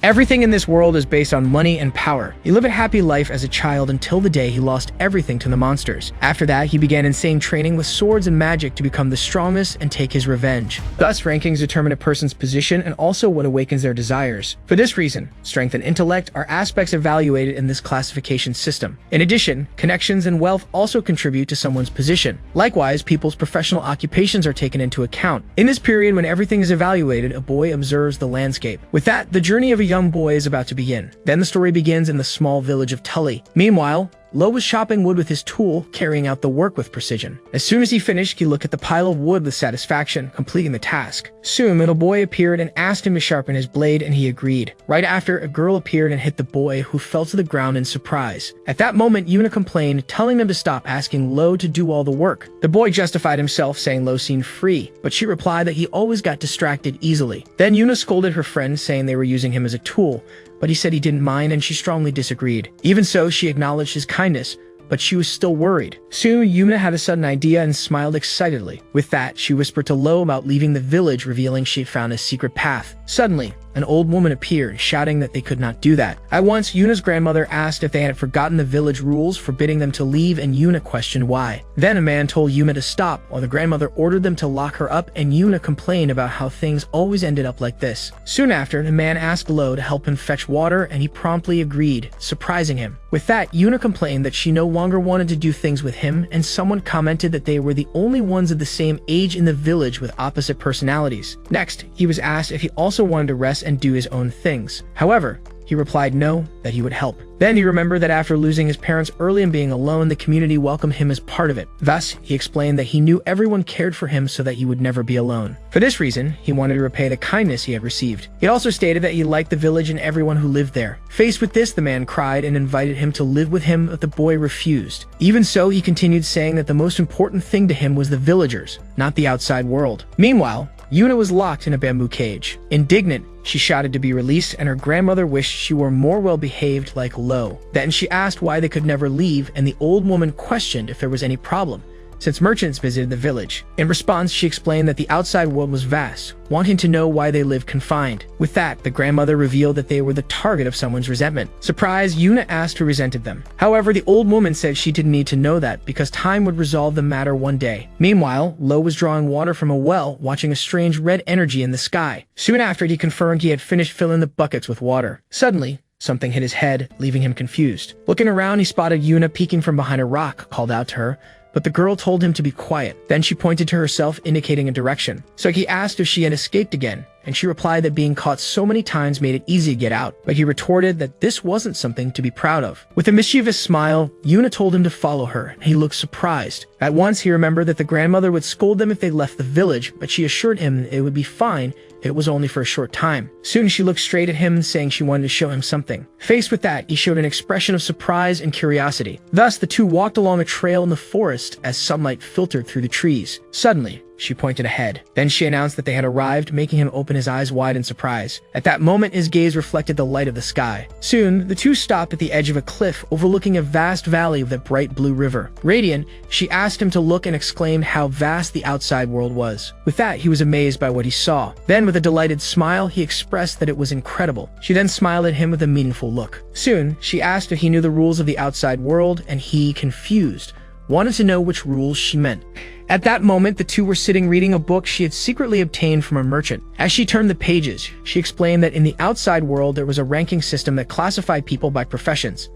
Everything in this world is based on money and power. He lived a happy life as a child until the day he lost everything to the monsters. After that, he began insane training with swords and magic to become the strongest and take his revenge. Thus, rankings determine a person's position and also what awakens their desires. For this reason, strength and intellect are aspects evaluated in this classification system. In addition, connections and wealth also contribute to someone's position. Likewise, people's professional occupations are taken into account. In this period when everything is evaluated, a boy observes the landscape. With that, the journey of a young boy is about to begin. Then the story begins in the small village of Tully. Meanwhile, Lo was chopping wood with his tool, carrying out the work with precision. As soon as he finished, he looked at the pile of wood with satisfaction, completing the task. Soon, a little boy appeared and asked him to sharpen his blade, and he agreed. Right after, a girl appeared and hit the boy, who fell to the ground in surprise. At that moment, Yuna complained, telling them to stop asking Lo to do all the work. The boy justified himself, saying Lo seemed free, but she replied that he always got distracted easily. Then Yuna scolded her friend, saying they were using him as a tool, but he said he didn't mind, and she strongly disagreed. Even so, she acknowledged his kindness, but she was still worried. Soon, Yuna had a sudden idea and smiled excitedly. With that, she whispered to Lo about leaving the village, revealing she had found a secret path. Suddenly, an old woman appeared, shouting that they could not do that. At once, Yuna's grandmother asked if they had forgotten the village rules, forbidding them to leave, and Yuna questioned why. Then a man told Yuna to stop, while the grandmother ordered them to lock her up, and Yuna complained about how things always ended up like this. Soon after, the man asked Lo to help him fetch water, and he promptly agreed, surprising him. With that, Yuna complained that she no longer wanted to do things with him, and someone commented that they were the only ones of the same age in the village with opposite personalities. Next, he was asked if he also wanted to rest and do his own things. However, he replied no, that he would help. Then he remembered that after losing his parents early and being alone, the community welcomed him as part of it. Thus, he explained that he knew everyone cared for him so that he would never be alone. For this reason, he wanted to repay the kindness he had received. He also stated that he liked the village and everyone who lived there. Faced with this, the man cried and invited him to live with him, but the boy refused. Even so, he continued saying that the most important thing to him was the villagers, not the outside world. Meanwhile, Yuna was locked in a bamboo cage. Indignant, she shouted to be released, and her grandmother wished she were more well-behaved like Lo. Then she asked why they could never leave, and the old woman questioned if there was any problem, since merchants visited the village. In response, she explained that the outside world was vast, wanting to know why they lived confined. With that, the grandmother revealed that they were the target of someone's resentment. Surprised, Yuna asked who resented them. However, the old woman said she didn't need to know that because time would resolve the matter one day. Meanwhile, Lo was drawing water from a well, watching a strange red energy in the sky. Soon after, he confirmed he had finished filling the buckets with water. Suddenly, something hit his head, leaving him confused. Looking around, he spotted Yuna peeking from behind a rock, called out to her, but the girl told him to be quiet. Then she pointed to herself, indicating a direction. So he asked if she had escaped again, and she replied that being caught so many times made it easy to get out, but he retorted that this wasn't something to be proud of. With a mischievous smile, Yuna told him to follow her, and he looked surprised. At once, he remembered that the grandmother would scold them if they left the village, but she assured him it would be fine. It was only for a short time. Soon she looked straight at him, saying she wanted to show him something. Faced with that, he showed an expression of surprise and curiosity. Thus, the two walked along a trail in the forest as sunlight filtered through the trees. Suddenly, she pointed ahead. Then she announced that they had arrived, making him open his eyes wide in surprise. At that moment, his gaze reflected the light of the sky. Soon, the two stopped at the edge of a cliff overlooking a vast valley of the bright blue river. Radiant, she asked him to look and exclaimed how vast the outside world was. With that, he was amazed by what he saw. Then, with a delighted smile, he expressed that it was incredible. She then smiled at him with a meaningful look. Soon, she asked if he knew the rules of the outside world, and he, confused, wanted to know which rules she meant. At that moment, the two were sitting reading a book she had secretly obtained from a merchant. As she turned the pages, she explained that in the outside world there was a ranking system that classified people by professions.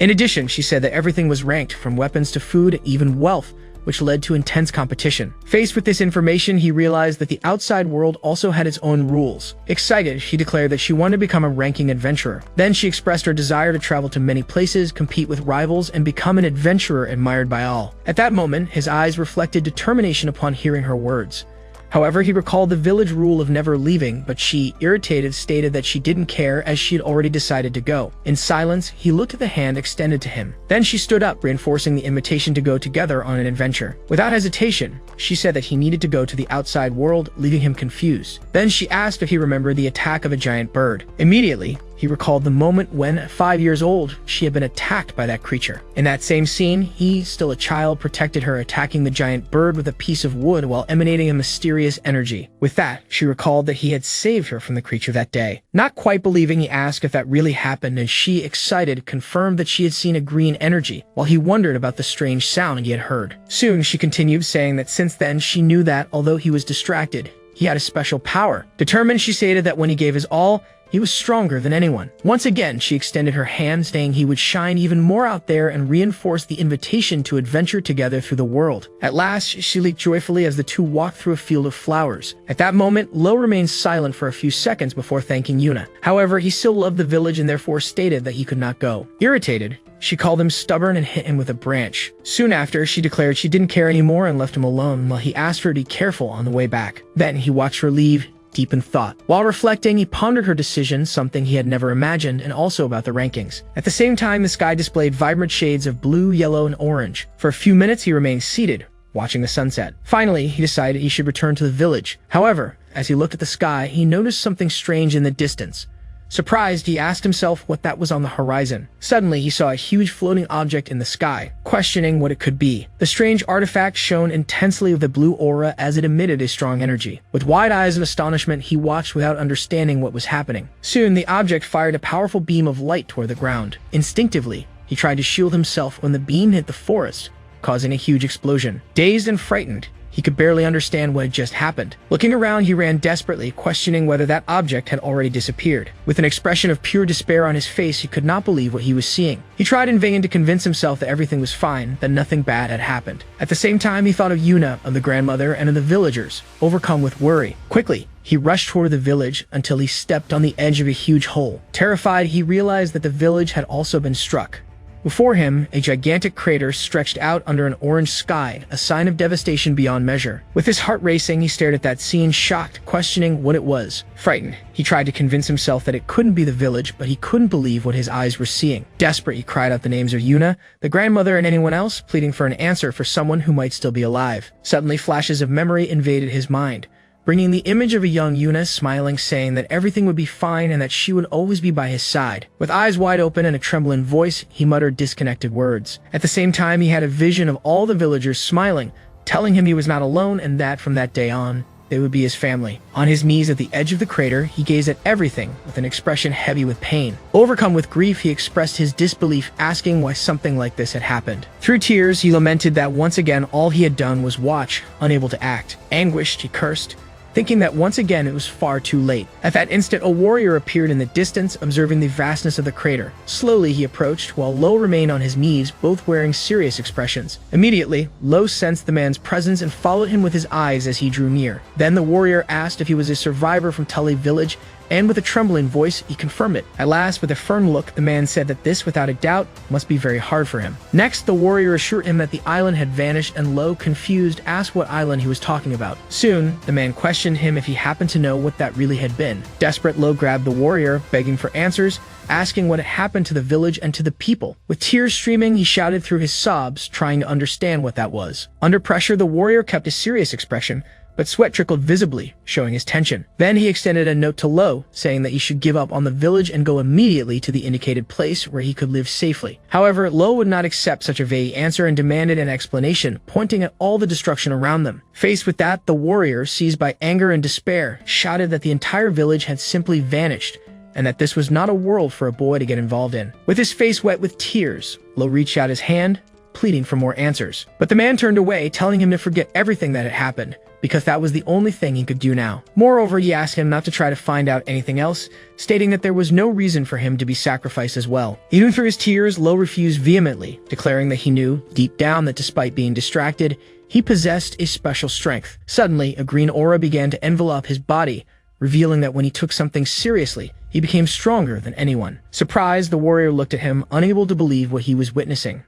In addition, she said that everything was ranked, from weapons to food, even wealth, which led to intense competition. Faced with this information, he realized that the outside world also had its own rules. Excited, she declared that she wanted to become a ranking adventurer. Then she expressed her desire to travel to many places, compete with rivals, and become an adventurer admired by all. At that moment, his eyes reflected determination upon hearing her words. However, he recalled the village rule of never leaving, but she, irritated, stated that she didn't care as she had already decided to go. In silence, he looked at the hand extended to him. Then she stood up, reinforcing the invitation to go together on an adventure. Without hesitation, she said that he needed to go to the outside world, leaving him confused. Then she asked if he remembered the attack of a giant bird. Immediately, he recalled the moment when, at 5 years old, she had been attacked by that creature. In that same scene, he, still a child, protected her, attacking the giant bird with a piece of wood while emanating a mysterious energy. With that, she recalled that he had saved her from the creature that day. Not quite believing, he asked if that really happened, and she, excited, confirmed that she had seen a green energy, while he wondered about the strange sound he had heard. Soon, she continued, saying that since then she knew that, although he was distracted, he had a special power. Determined, she stated that when he gave his all, he was stronger than anyone. Once again, she extended her hand, saying he would shine even more out there and reinforce the invitation to adventure together through the world. At last, she leaped joyfully as the two walked through a field of flowers. At that moment, Lo remained silent for a few seconds before thanking Yuna. However, he still loved the village and therefore stated that he could not go. Irritated, she called him stubborn and hit him with a branch. Soon after, she declared she didn't care anymore and left him alone while he asked her to be careful on the way back. Then he watched her leave, deep in thought. While reflecting, he pondered her decision, something he had never imagined, and also about the rankings. At the same time, the sky displayed vibrant shades of blue, yellow, and orange. For a few minutes, he remained seated, watching the sunset. Finally, he decided he should return to the village. However, as he looked at the sky, he noticed something strange in the distance. Surprised, he asked himself what that was on the horizon. Suddenly, he saw a huge floating object in the sky, questioning what it could be. The strange artifact shone intensely with a blue aura as it emitted a strong energy. With wide eyes of astonishment, he watched without understanding what was happening. Soon, the object fired a powerful beam of light toward the ground. Instinctively, he tried to shield himself when the beam hit the forest, causing a huge explosion. Dazed and frightened, he could barely understand what had just happened. Looking around, he ran desperately, questioning whether that object had already disappeared. With an expression of pure despair on his face, he could not believe what he was seeing. He tried in vain to convince himself that everything was fine, that nothing bad had happened. At the same time, he thought of Yuna, of the grandmother, and of the villagers, overcome with worry. Quickly, he rushed toward the village until he stepped on the edge of a huge hole. Terrified, he realized that the village had also been struck. Before him, a gigantic crater stretched out under an orange sky, a sign of devastation beyond measure. With his heart racing, he stared at that scene, shocked, questioning what it was. Frightened, he tried to convince himself that it couldn't be the village, but he couldn't believe what his eyes were seeing. Desperate, he cried out the names of Yuna, the grandmother, and anyone else, pleading for an answer for someone who might still be alive. Suddenly, flashes of memory invaded his mind, bringing the image of a young Yuna smiling, saying that everything would be fine and that she would always be by his side. With eyes wide open and a trembling voice, he muttered disconnected words. At the same time, he had a vision of all the villagers smiling, telling him he was not alone and that from that day on, they would be his family. On his knees at the edge of the crater, he gazed at everything with an expression heavy with pain. Overcome with grief, he expressed his disbelief, asking why something like this had happened. Through tears, he lamented that once again all he had done was watch, unable to act. Anguished, he cursed, thinking that once again it was far too late. At that instant, a warrior appeared in the distance, observing the vastness of the crater. Slowly he approached, while Lo remained on his knees, both wearing serious expressions. Immediately, Lo sensed the man's presence and followed him with his eyes as he drew near. Then the warrior asked if he was a survivor from Tully village, and with a trembling voice, he confirmed it. At last, with a firm look, the man said that this, without a doubt, must be very hard for him. Next, the warrior assured him that the island had vanished, and Lo, confused, asked what island he was talking about. Soon, the man questioned him if he happened to know what that really had been. Desperate, Lo grabbed the warrior, begging for answers, asking what had happened to the village and to the people. With tears streaming, he shouted through his sobs, trying to understand what that was. Under pressure, the warrior kept a serious expression, but sweat trickled visibly, showing his tension. Then he extended a note to Lo, saying that he should give up on the village and go immediately to the indicated place where he could live safely. However, Lo would not accept such a vague answer and demanded an explanation, pointing at all the destruction around them. Faced with that, the warrior, seized by anger and despair, shouted that the entire village had simply vanished, and that this was not a world for a boy to get involved in. With his face wet with tears, Lo reached out his hand, pleading for more answers. But the man turned away, telling him to forget everything that had happened, because that was the only thing he could do now. Moreover, he asked him not to try to find out anything else, stating that there was no reason for him to be sacrificed as well. Even through his tears, Lo refused vehemently, declaring that he knew, deep down, that despite being distracted, he possessed a special strength. Suddenly, a green aura began to envelop his body, revealing that when he took something seriously, he became stronger than anyone. Surprised, the warrior looked at him, unable to believe what he was witnessing.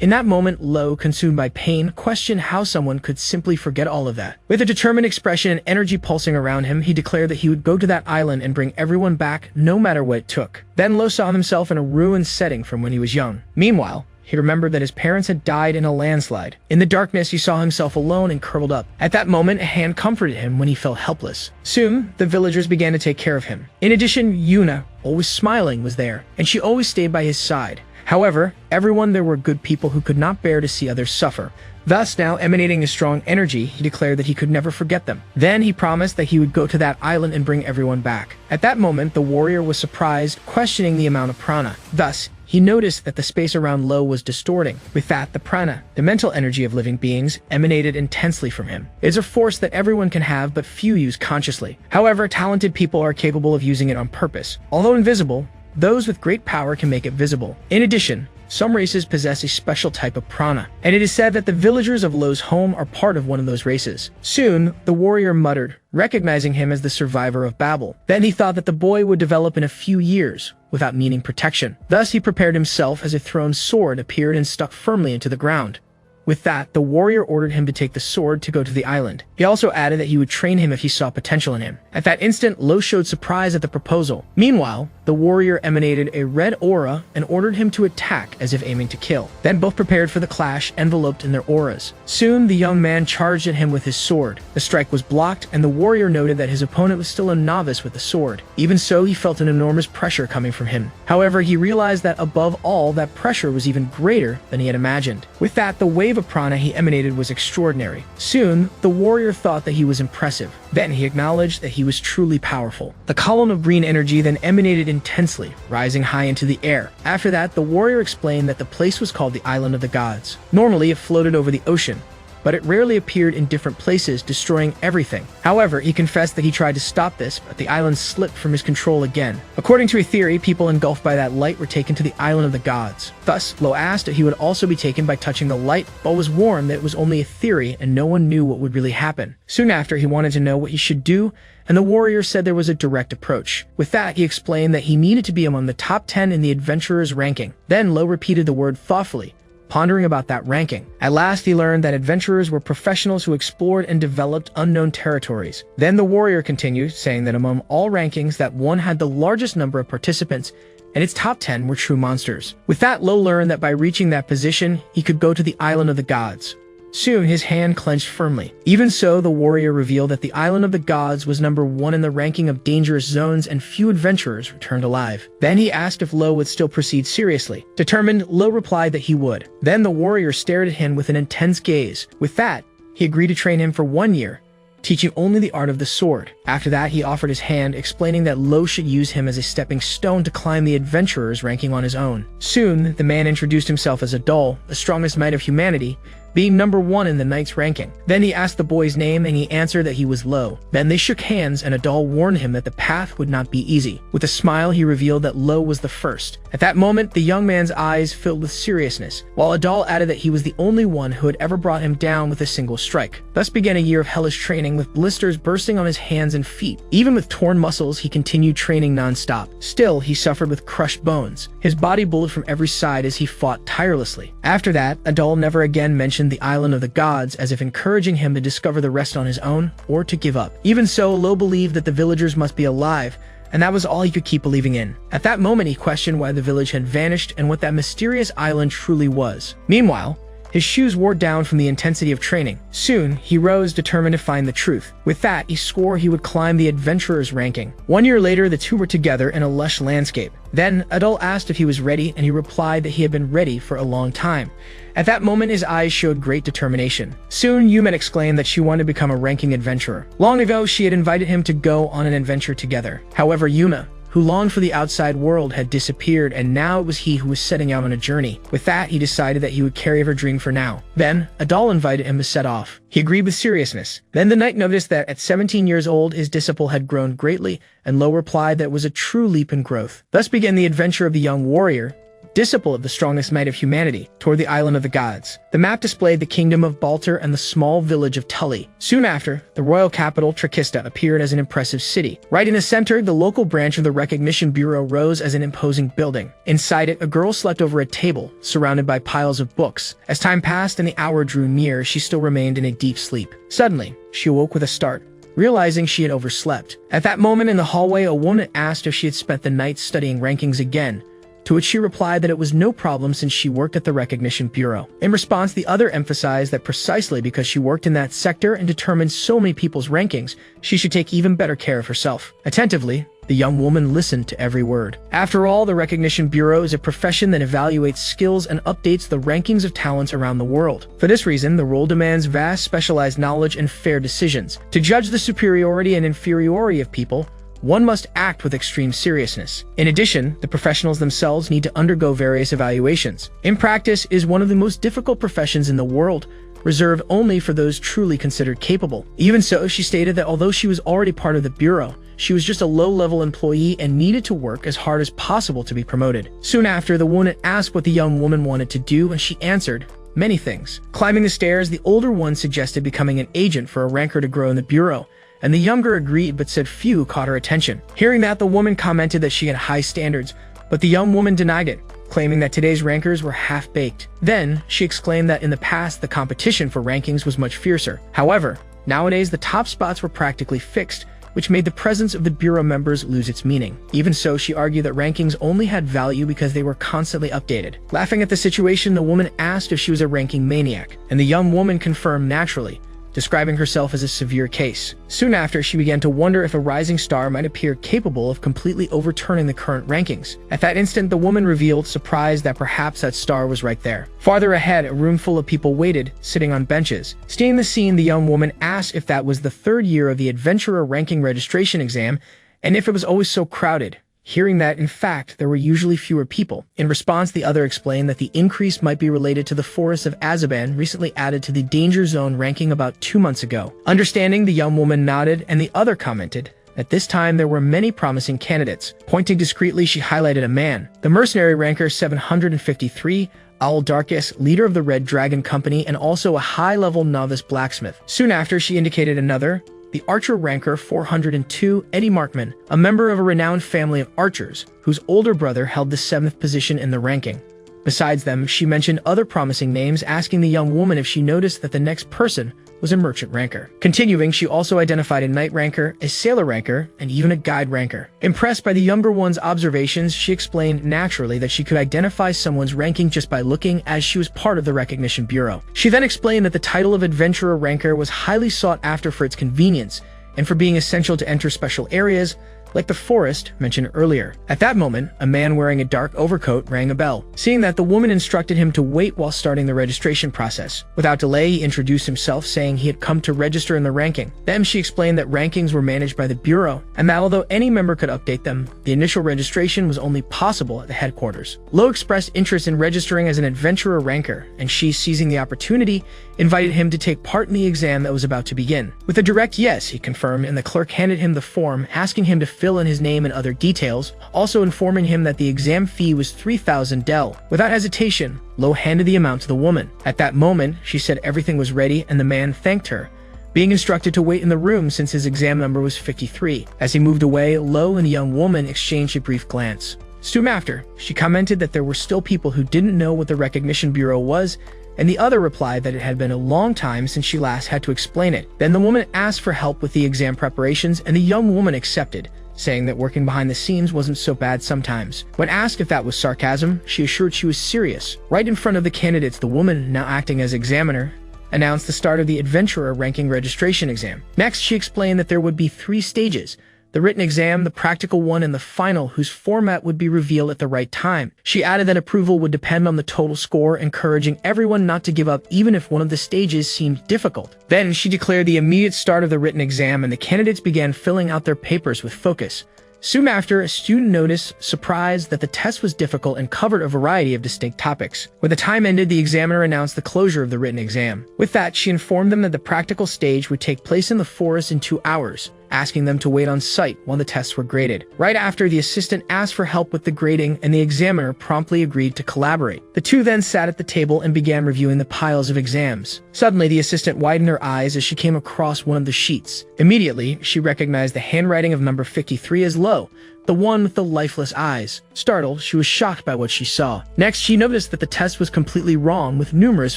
In that moment, Lo, consumed by pain, questioned how someone could simply forget all of that. With a determined expression and energy pulsing around him, he declared that he would go to that island and bring everyone back, no matter what it took. Then Lo saw himself in a ruined setting from when he was young. Meanwhile, he remembered that his parents had died in a landslide. In the darkness, he saw himself alone and curled up. At that moment, a hand comforted him when he felt helpless. Soon, the villagers began to take care of him. In addition, Yuna, always smiling, was there, and she always stayed by his side. However, everyone there were good people who could not bear to see others suffer. Thus, now emanating a strong energy, he declared that he could never forget them. Then he promised that he would go to that island and bring everyone back. At that moment, the warrior was surprised, questioning the amount of prana. Thus, he noticed that the space around Lo was distorting. With that, the prana, the mental energy of living beings, emanated intensely from him. It is a force that everyone can have, but few use consciously. However, talented people are capable of using it on purpose. Although invisible, those with great power can make it visible. In addition, some races possess a special type of prana, and it is said that the villagers of Lo's home are part of one of those races. Soon, the warrior muttered, recognizing him as the survivor of Babel. Then he thought that the boy would develop in a few years, without needing protection. Thus he prepared himself as a thrown sword appeared and stuck firmly into the ground. With that, the warrior ordered him to take the sword to go to the island. He also added that he would train him if he saw potential in him. At that instant, Lo showed surprise at the proposal. Meanwhile, the warrior emanated a red aura and ordered him to attack as if aiming to kill. Then both prepared for the clash, enveloped in their auras. Soon, the young man charged at him with his sword. The strike was blocked, and the warrior noted that his opponent was still a novice with the sword. Even so, he felt an enormous pressure coming from him. However, he realized that above all, that pressure was even greater than he had imagined. With that, the wave of prana he emanated was extraordinary. Soon, the warrior thought that he was impressive. Then he acknowledged that he was truly powerful. The column of green energy then emanated intensely, rising high into the air. After that, the warrior explained that the place was called the Island of the Gods. Normally, it floated over the ocean, but it rarely appeared in different places, destroying everything. However, he confessed that he tried to stop this, but the island slipped from his control again. According to a theory, people engulfed by that light were taken to the Island of the Gods. Thus, Lo asked if he would also be taken by touching the light, but was warned that it was only a theory and no one knew what would really happen. Soon after, he wanted to know what he should do, and the warrior said there was a direct approach. With that, he explained that he needed to be among the top 10 in the adventurer's ranking. Then Lo repeated the word thoughtfully, pondering about that ranking. At last, he learned that adventurers were professionals who explored and developed unknown territories. Then the warrior continued, saying that among all rankings, that one had the largest number of participants, and its top 10 were true monsters. With that, Lo learned that by reaching that position, he could go to the Island of the Gods. Soon, his hand clenched firmly. Even so, the warrior revealed that the Island of the Gods was number 1 in the ranking of dangerous zones, and few adventurers returned alive. Then he asked if Lo would still proceed seriously. Determined, Lo replied that he would. Then the warrior stared at him with an intense gaze. With that, he agreed to train him for 1 year, teaching only the art of the sword. After that, he offered his hand, explaining that Lo should use him as a stepping stone to climb the adventurer's ranking on his own. Soon, the man introduced himself as Adol, the strongest knight of humanity, being number 1 in the knight's ranking. Then he asked the boy's name, and he answered that he was Lo. Then they shook hands, and Adol warned him that the path would not be easy. With a smile, he revealed that Lo was the first. At that moment, the young man's eyes filled with seriousness, while Adol added that he was the only one who had ever brought him down with a single strike. Thus began a year of hellish training, with blisters bursting on his hands and feet. Even with torn muscles, he continued training non-stop. Still, he suffered with crushed bones. His body bulged from every side as he fought tirelessly. After that, Adol never again mentioned the Island of the Gods, as if encouraging him to discover the rest on his own or to give up. Even so, Lo believed that the villagers must be alive, and that was all he could keep believing in. At that moment, he questioned why the village had vanished and what that mysterious island truly was. Meanwhile, his shoes wore down from the intensity of training. Soon, he rose, determined to find the truth. With that, he swore he would climb the adventurer's ranking. 1 year later, the two were together in a lush landscape. Then, Adol asked if he was ready, and he replied that he had been ready for a long time. At that moment, his eyes showed great determination. Soon, Yuna exclaimed that she wanted to become a ranking adventurer. Long ago, she had invited him to go on an adventure together. However, Yuna, who longed for the outside world, had disappeared, and now it was he who was setting out on a journey. With that, he decided that he would carry her dream for now. Then, Adol invited him to set off. He agreed with seriousness. Then the knight noticed that at 17 years old, his disciple had grown greatly, and Lo replied that it was a true leap in growth. Thus began the adventure of the young warrior, disciple of the strongest knight of humanity, toward the Island of the Gods. The map displayed the kingdom of Balter and the small village of Tully. Soon after, the royal capital, Trakista, appeared as an impressive city. Right in the center, the local branch of the Recognition Bureau rose as an imposing building. Inside it, a girl slept over a table, surrounded by piles of books. As time passed and the hour drew near, she still remained in a deep sleep. Suddenly, she awoke with a start, realizing she had overslept. At that moment in the hallway, a woman asked if she had spent the night studying rankings again, to which she replied that it was no problem since she worked at the Recognition Bureau. In response, the other emphasized that precisely because she worked in that sector and determined so many people's rankings, she should take even better care of herself. Attentively, the young woman listened to every word. After all, the Recognition Bureau is a profession that evaluates skills and updates the rankings of talents around the world. For this reason, the role demands vast specialized knowledge and fair decisions. To judge the superiority and inferiority of people, one must act with extreme seriousness. In addition, the professionals themselves need to undergo various evaluations. In practice, it is one of the most difficult professions in the world, reserved only for those truly considered capable. Even so, she stated that although she was already part of the bureau, she was just a low-level employee and needed to work as hard as possible to be promoted. Soon after, the woman asked what the young woman wanted to do, and she answered, many things. Climbing the stairs, the older one suggested becoming an agent for a ranker to grow in the bureau, and the younger agreed but said few caught her attention. Hearing that, the woman commented that she had high standards, but the young woman denied it, claiming that today's rankers were half-baked. Then, she exclaimed that in the past, the competition for rankings was much fiercer. However, nowadays the top spots were practically fixed, which made the presence of the bureau members lose its meaning. Even so, she argued that rankings only had value because they were constantly updated. Laughing at the situation, the woman asked if she was a ranking maniac, and the young woman confirmed naturally, describing herself as a severe case. Soon after, she began to wonder if a rising star might appear capable of completely overturning the current rankings. At that instant, the woman revealed, surprised that perhaps that star was right there. Farther ahead, a room full of people waited, sitting on benches. Seeing the scene, the young woman asked if that was the third year of the Adventurer Ranking Registration exam, and if it was always so crowded. Hearing that, in fact, there were usually fewer people. In response, the other explained that the increase might be related to the forest of Azaban, recently added to the danger zone ranking about 2 months ago. Understanding, the young woman nodded, and the other commented, at this time there were many promising candidates. Pointing discreetly, she highlighted a man, the mercenary ranker 753, Owl Darkus, leader of the Red Dragon Company, and also a high-level novice blacksmith. Soon after, she indicated another, the archer ranker 402, Eddie Markman, a member of a renowned family of archers, whose older brother held the 7th position in the ranking. Besides them, she mentioned other promising names, asking the young woman if she noticed that the next person was a merchant ranker. Continuing, she also identified a knight ranker, a sailor ranker, and even a guide ranker. Impressed by the younger one's observations, she explained naturally that she could identify someone's ranking just by looking, as she was part of the Recognition Bureau. She then explained that the title of Adventurer Ranker was highly sought after for its convenience, and for being essential to enter special areas, like the forest mentioned earlier. At that moment, a man wearing a dark overcoat rang a bell. Seeing that, the woman instructed him to wait while starting the registration process. Without delay, he introduced himself, saying he had come to register in the ranking. Then she explained that rankings were managed by the Bureau, and that although any member could update them, the initial registration was only possible at the headquarters. Lo expressed interest in registering as an adventurer ranker, and she, seizing the opportunity, invited him to take part in the exam that was about to begin. With a direct yes, he confirmed, and the clerk handed him the form, asking him to fill in his name and other details, also informing him that the exam fee was 3,000 del. Without hesitation, Lo handed the amount to the woman. At that moment, she said everything was ready, and the man thanked her, being instructed to wait in the room since his exam number was 53. As he moved away, Lo and the young woman exchanged a brief glance. Soon after, she commented that there were still people who didn't know what the Recognition Bureau was, and the other replied that it had been a long time since she last had to explain it. Then the woman asked for help with the exam preparations, and the young woman accepted, saying that working behind the scenes wasn't so bad sometimes. When asked if that was sarcasm, she assured she was serious. Right in front of the candidates, the woman, now acting as examiner, announced the start of the Adventurer Ranking Registration exam. Next, she explained that there would be 3 stages: the written exam, the practical one, and the final, whose format would be revealed at the right time. She added that approval would depend on the total score, encouraging everyone not to give up even if one of the stages seemed difficult. Then she declared the immediate start of the written exam, and the candidates began filling out their papers with focus. Soon after, a student noticed, surprised, that the test was difficult and covered a variety of distinct topics. When the time ended, the examiner announced the closure of the written exam. With that, she informed them that the practical stage would take place in the forest in 2 hours, asking them to wait on site while the tests were graded. Right after, the assistant asked for help with the grading, and the examiner promptly agreed to collaborate. The two then sat at the table and began reviewing the piles of exams. Suddenly, the assistant widened her eyes as she came across one of the sheets. Immediately, she recognized the handwriting of number 53 as Lo, the one with the lifeless eyes. Startled, she was shocked by what she saw. Next, she noticed that the test was completely wrong with numerous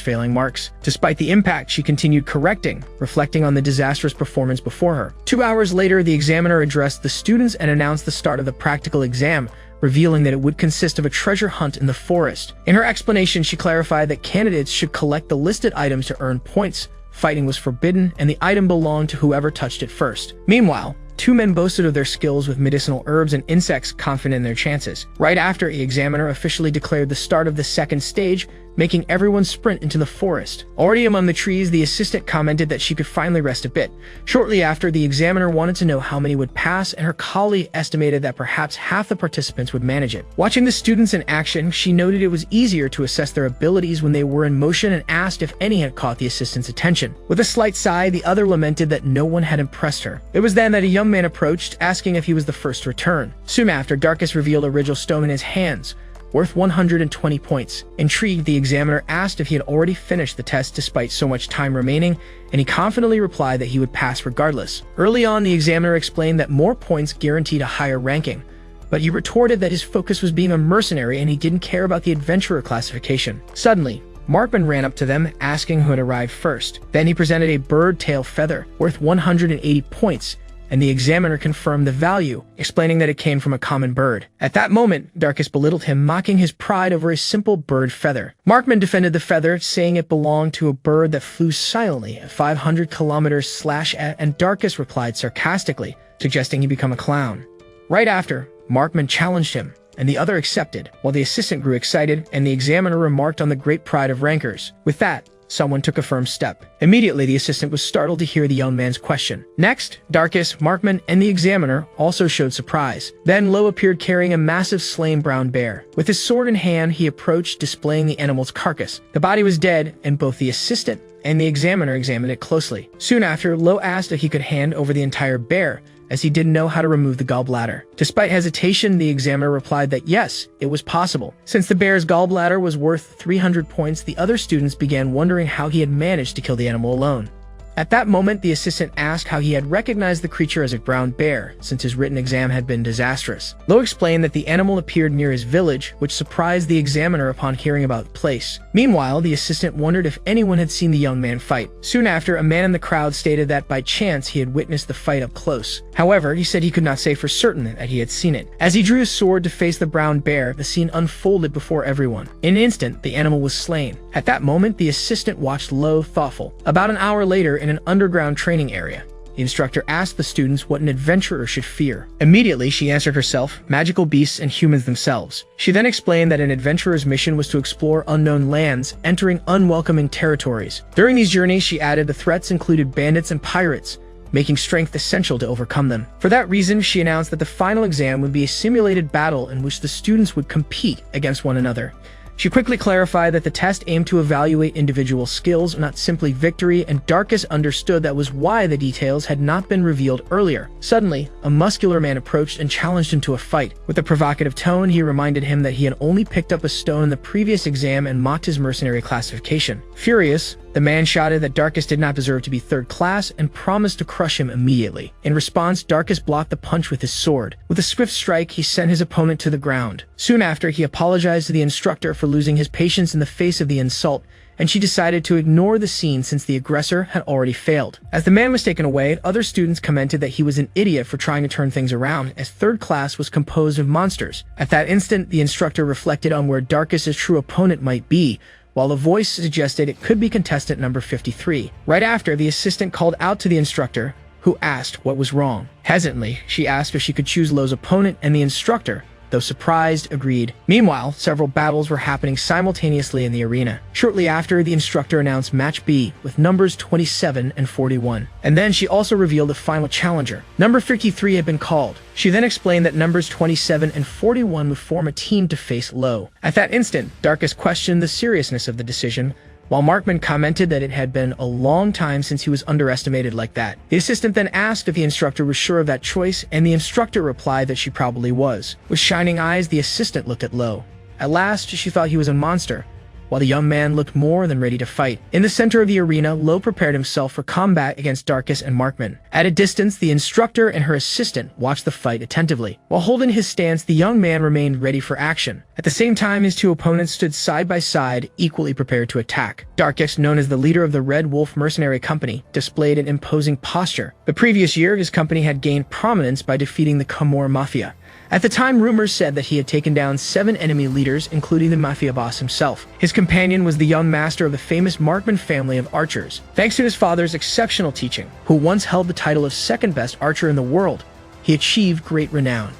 failing marks. Despite the impact, she continued correcting, reflecting on the disastrous performance before her. 2 hours later, the examiner addressed the students and announced the start of the practical exam, revealing that it would consist of a treasure hunt in the forest. In her explanation, she clarified that candidates should collect the listed items to earn points. Fighting was forbidden, and the item belonged to whoever touched it first. Meanwhile, 2 men boasted of their skills with medicinal herbs and insects, confident in their chances. Right after, the examiner officially declared the start of the second stage, making everyone sprint into the forest. Already among the trees, the assistant commented that she could finally rest a bit. Shortly after, the examiner wanted to know how many would pass, and her colleague estimated that perhaps half the participants would manage it. Watching the students in action, she noted it was easier to assess their abilities when they were in motion and asked if any had caught the assistant's attention. With a slight sigh, the other lamented that no one had impressed her. It was then that a young man approached, asking if he was the first to return. Soon after, Darkus revealed a Rigel stone in his hands, worth 120 points. Intrigued, the examiner asked if he had already finished the test despite so much time remaining, and he confidently replied that he would pass regardless. Early on, the examiner explained that more points guaranteed a higher ranking, but he retorted that his focus was being a mercenary and he didn't care about the adventurer classification. Suddenly, Markman ran up to them, asking who had arrived first. Then he presented a bird tail feather, worth 180 points, and the examiner confirmed the value, explaining that it came from a common bird. At that moment, Darkus belittled him, mocking his pride over a simple bird feather. Markman defended the feather, saying it belonged to a bird that flew silently at 500 kilometers and Darkus replied sarcastically, suggesting he become a clown. Right after, Markman challenged him, and the other accepted, while the assistant grew excited, and the examiner remarked on the great pride of rankers. With that, someone took a firm step. Immediately, the assistant was startled to hear the young man's question. Next, Darkus, Markman, and the examiner also showed surprise. Then Lo appeared carrying a massive slain brown bear. With his sword in hand, he approached, displaying the animal's carcass. The body was dead, and both the assistant and the examiner examined it closely. Soon after, Lo asked if he could hand over the entire bear, as he didn't know how to remove the gallbladder. Despite hesitation, the examiner replied that yes, it was possible. Since the bear's gallbladder was worth 300 points, the other students began wondering how he had managed to kill the animal alone. At that moment, the assistant asked how he had recognized the creature as a brown bear, since his written exam had been disastrous. Lo explained that the animal appeared near his village, which surprised the examiner upon hearing about the place. Meanwhile, the assistant wondered if anyone had seen the young man fight. Soon after, a man in the crowd stated that by chance he had witnessed the fight up close. However, he said he could not say for certain that he had seen it. As he drew his sword to face the brown bear, the scene unfolded before everyone. In an instant, the animal was slain. At that moment, the assistant watched Lo thoughtful. About an hour later, in an underground training area, the instructor asked the students what an adventurer should fear. Immediately, she answered herself, magical beasts and humans themselves. She then explained that an adventurer's mission was to explore unknown lands, entering unwelcoming territories. During these journeys, she added the threats included bandits and pirates, making strength essential to overcome them. For that reason, she announced that the final exam would be a simulated battle in which the students would compete against one another. She quickly clarified that the test aimed to evaluate individual skills, not simply victory, and Darkus understood that was why the details had not been revealed earlier. Suddenly, a muscular man approached and challenged him to a fight. With a provocative tone, he reminded him that he had only picked up a stone in the previous exam and mocked his mercenary classification. Furious, the man shouted that Darkus did not deserve to be third class and promised to crush him immediately. In response, Darkus blocked the punch with his sword. With a swift strike, he sent his opponent to the ground. Soon after, he apologized to the instructor for losing his patience in the face of the insult, and she decided to ignore the scene since the aggressor had already failed. As the man was taken away, other students commented that he was an idiot for trying to turn things around, as third class was composed of monsters. At that instant, the instructor reflected on where Darkus' true opponent might be, while a voice suggested it could be contestant number 53. Right after, the assistant called out to the instructor, who asked what was wrong. Hesitantly, she asked if she could choose Lo's opponent, and the instructor, though surprised, agreed. Meanwhile, several battles were happening simultaneously in the arena. Shortly after, the instructor announced Match B with numbers 27 and 41. And then she also revealed the final challenger. Number 53 had been called. She then explained that numbers 27 and 41 would form a team to face Lo. At that instant, Darkus questioned the seriousness of the decision, while Markman commented that it had been a long time since he was underestimated like that. The assistant then asked if the instructor was sure of that choice, and the instructor replied that she probably was. With shining eyes, the assistant looked at Lo. At last, she thought he was a monster, while the young man looked more than ready to fight. In the center of the arena, Lo prepared himself for combat against Darkus and Markman. At a distance, the instructor and her assistant watched the fight attentively. While holding his stance, the young man remained ready for action. At the same time, his two opponents stood side by side, equally prepared to attack. Darkus, known as the leader of the Red Wolf Mercenary Company, displayed an imposing posture. The previous year, his company had gained prominence by defeating the Khmer Mafia. At the time, rumors said that he had taken down 7 enemy leaders, including the Mafia boss himself. His companion was the young master of the famous Markman family of archers. Thanks to his father's exceptional teaching, who once held the title of second best archer in the world, he achieved great renown.